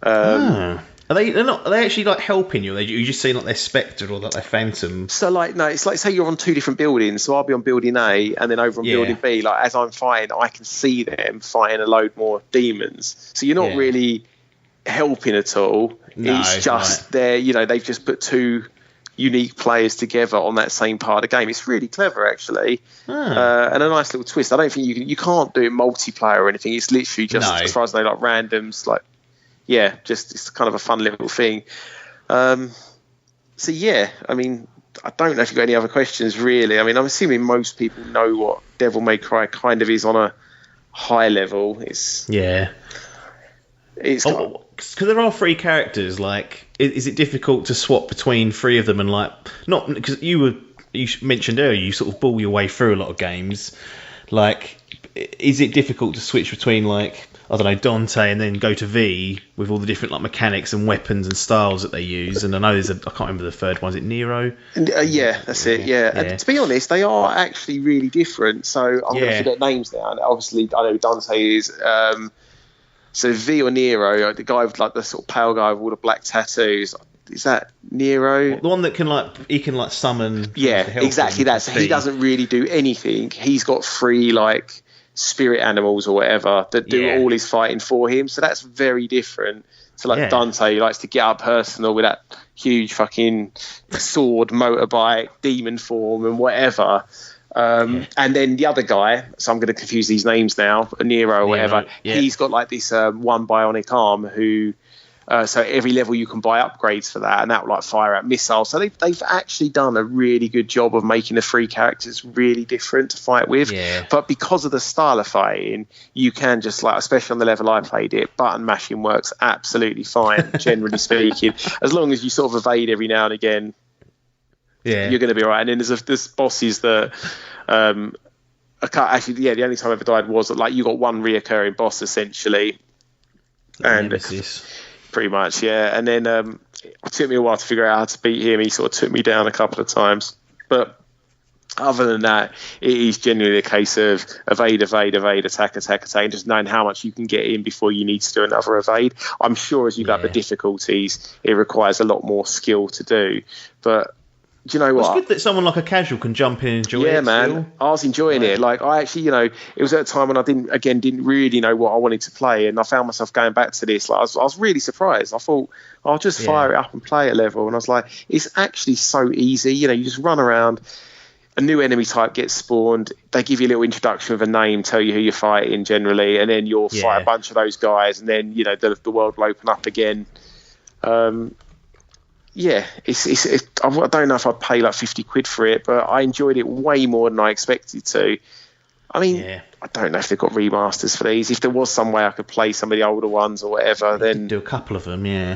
Are they actually like helping you? You just see like they're spectred or that they're phantom? So like no, it's like say you're on 2 different buildings. So I'll be on building A, and then over on building B. Like as I'm fighting, I can see them fighting a load more demons. So you're not really helping at all. No, it's just they're they've just put 2 unique players together on that same part of the game. It's really clever actually, and a nice little twist. I don't think you can't do it multiplayer or anything. It's literally just as far as they like randoms like. Yeah, just it's kind of a fun little thing. I mean, I don't know if you've got any other questions, really. I mean, I'm assuming most people know what Devil May Cry kind of is on a high level. It's because there are 3 characters. Like, is it difficult to swap between 3 of them? And like, not because you mentioned earlier, you sort of ball your way through a lot of games. Like, is it difficult to switch between like? I don't know, Dante, and then go to V with all the different like mechanics and weapons and styles that they use. And I know I can't remember the third one. Is it Nero? Yeah, that's it. Yeah. And to be honest, they are actually really different. So I'm going to forget names now. And obviously, I know Dante is. So V or Nero, the guy with like the sort of pale guy with all the black tattoos. Is that Nero? The one that can summon. Yeah, exactly that. So he doesn't really do anything. He's got 3 like spirit animals or whatever that do all his fighting for him. So that's very different to like Dante, who likes to get up personal with that huge fucking sword, motorbike, demon form, and whatever. And then the other guy, so I'm going to confuse these names now, Nero or whatever. He's got like this one bionic arm who. So every level you can buy upgrades for that, and that will like fire out missiles. So they've actually done a really good job of making the 3 characters really different to fight with. Yeah. But because of the style of fighting, you can just like, especially on the level I played it, button mashing works absolutely fine, generally speaking. As long as you sort of evade every now and again, you're going to be all right. And then there's bosses that... the only time I ever died was that like you got one reoccurring boss essentially. And Nemesis. Pretty much, yeah. And then it took me a while to figure out how to beat him. He sort of took me down a couple of times. But other than that, it is genuinely a case of evade, attack, and just knowing how much you can get in before you need to do another evade. I'm sure as you go up the difficulties, it requires a lot more skill to do. But do you know what? It's good that someone like a casual can jump in and enjoy it. Yeah, man. Still. I was enjoying it. Like, I actually, it was at a time when I didn't really know what I wanted to play, and I found myself going back to this. Like, I was really surprised. I thought, I'll just fire it up and play at level. And I was like, it's actually so easy. You just run around, a new enemy type gets spawned, they give you a little introduction with a name, tell you who you're fighting generally, and then you'll fight a bunch of those guys, and then, the world will open up again. I don't know if I'd pay like 50 quid for it, but I enjoyed it way more than I expected to. I mean, I don't know if they've got remasters for these. If there was some way I could play some of the older ones or whatever, then do a couple of them. I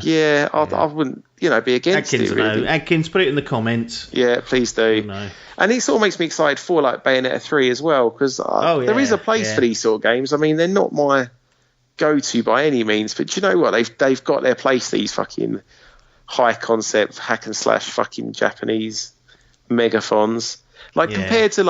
wouldn't, be against Adkins, it. Really. Adkins, put it in the comments. Yeah, please do. And it sort of makes me excited for like Bayonetta 3 as well, because there is a place for these sort of games. I mean, they're not my go-to by any means, but do you know what? They've got their place. These fucking high concept hack and slash fucking Japanese megaphons, like compared to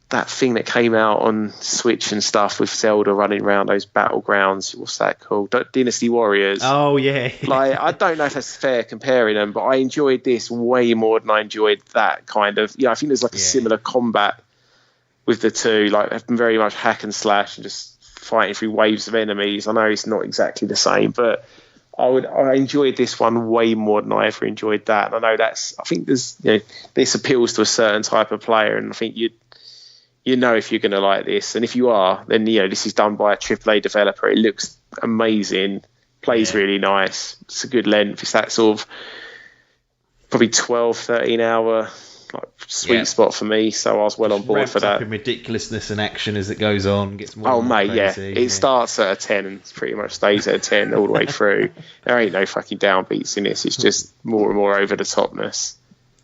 that thing that came out on Switch and stuff with Zelda running around those battlegrounds. What's that called? Dynasty Warriors. Oh yeah. Like, I don't know if that's fair comparing them, but I enjoyed this way more than I enjoyed that kind of. I think there's like a similar combat with the two, like very much hack and slash and just fighting through waves of enemies. I know it's not exactly the same, but I enjoyed this one way more than I ever enjoyed that. And I know I think there's, this appeals to a certain type of player, and I think if you're going to like this, and if you are, then this is done by a AAA developer. It looks amazing, plays really nice. It's a good length. It's that sort of probably 12-13 hour sweet spot for me, so I was well on board for that. Up in ridiculousness and action as it goes on, gets more. Oh mate, crazy, it starts at a 10 and pretty much stays at a 10 all the way through. There ain't no fucking downbeats in this. It's just more and more over the topness.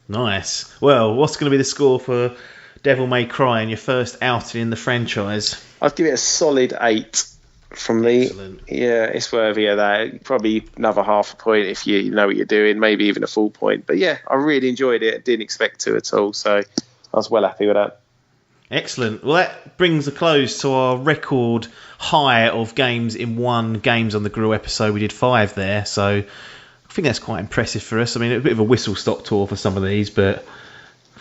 Nice. Well, what's going to be the score for Devil May Cry and your first outing in the franchise? I'd give it a solid 8 from me. Excellent. Yeah, it's worthy of that. Probably another half a point if you know what you're doing, maybe even a full point. But yeah, I really enjoyed it. Didn't expect to at all, so I was well happy with that. Excellent. Well, that brings a close to our record high of games in one Games on the Grill episode. We did 5 there, so I think that's quite impressive for us. I mean, a bit of a whistle-stop tour for some of these, but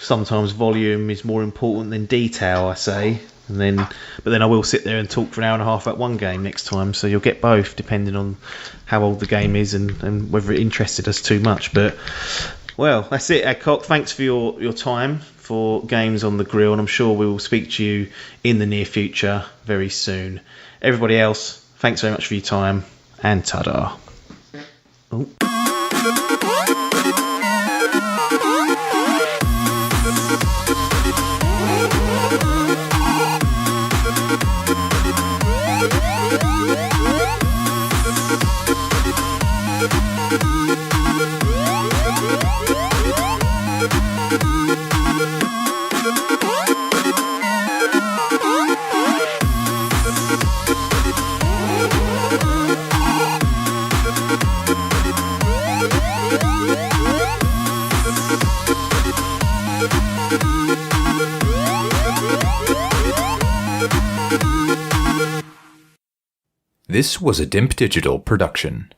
sometimes volume is more important than detail, I say. But then I will sit there and talk for an hour and a half about one game next time, so you'll get both depending on how old the game is and whether it interested us too much. But well, that's it, Adcock. Thanks for your time for Games on the Grill, and I'm sure we will speak to you in the near future very soon. Everybody else, thanks very much for your time, and ta-da. Oh. This was a Dimp Digital production.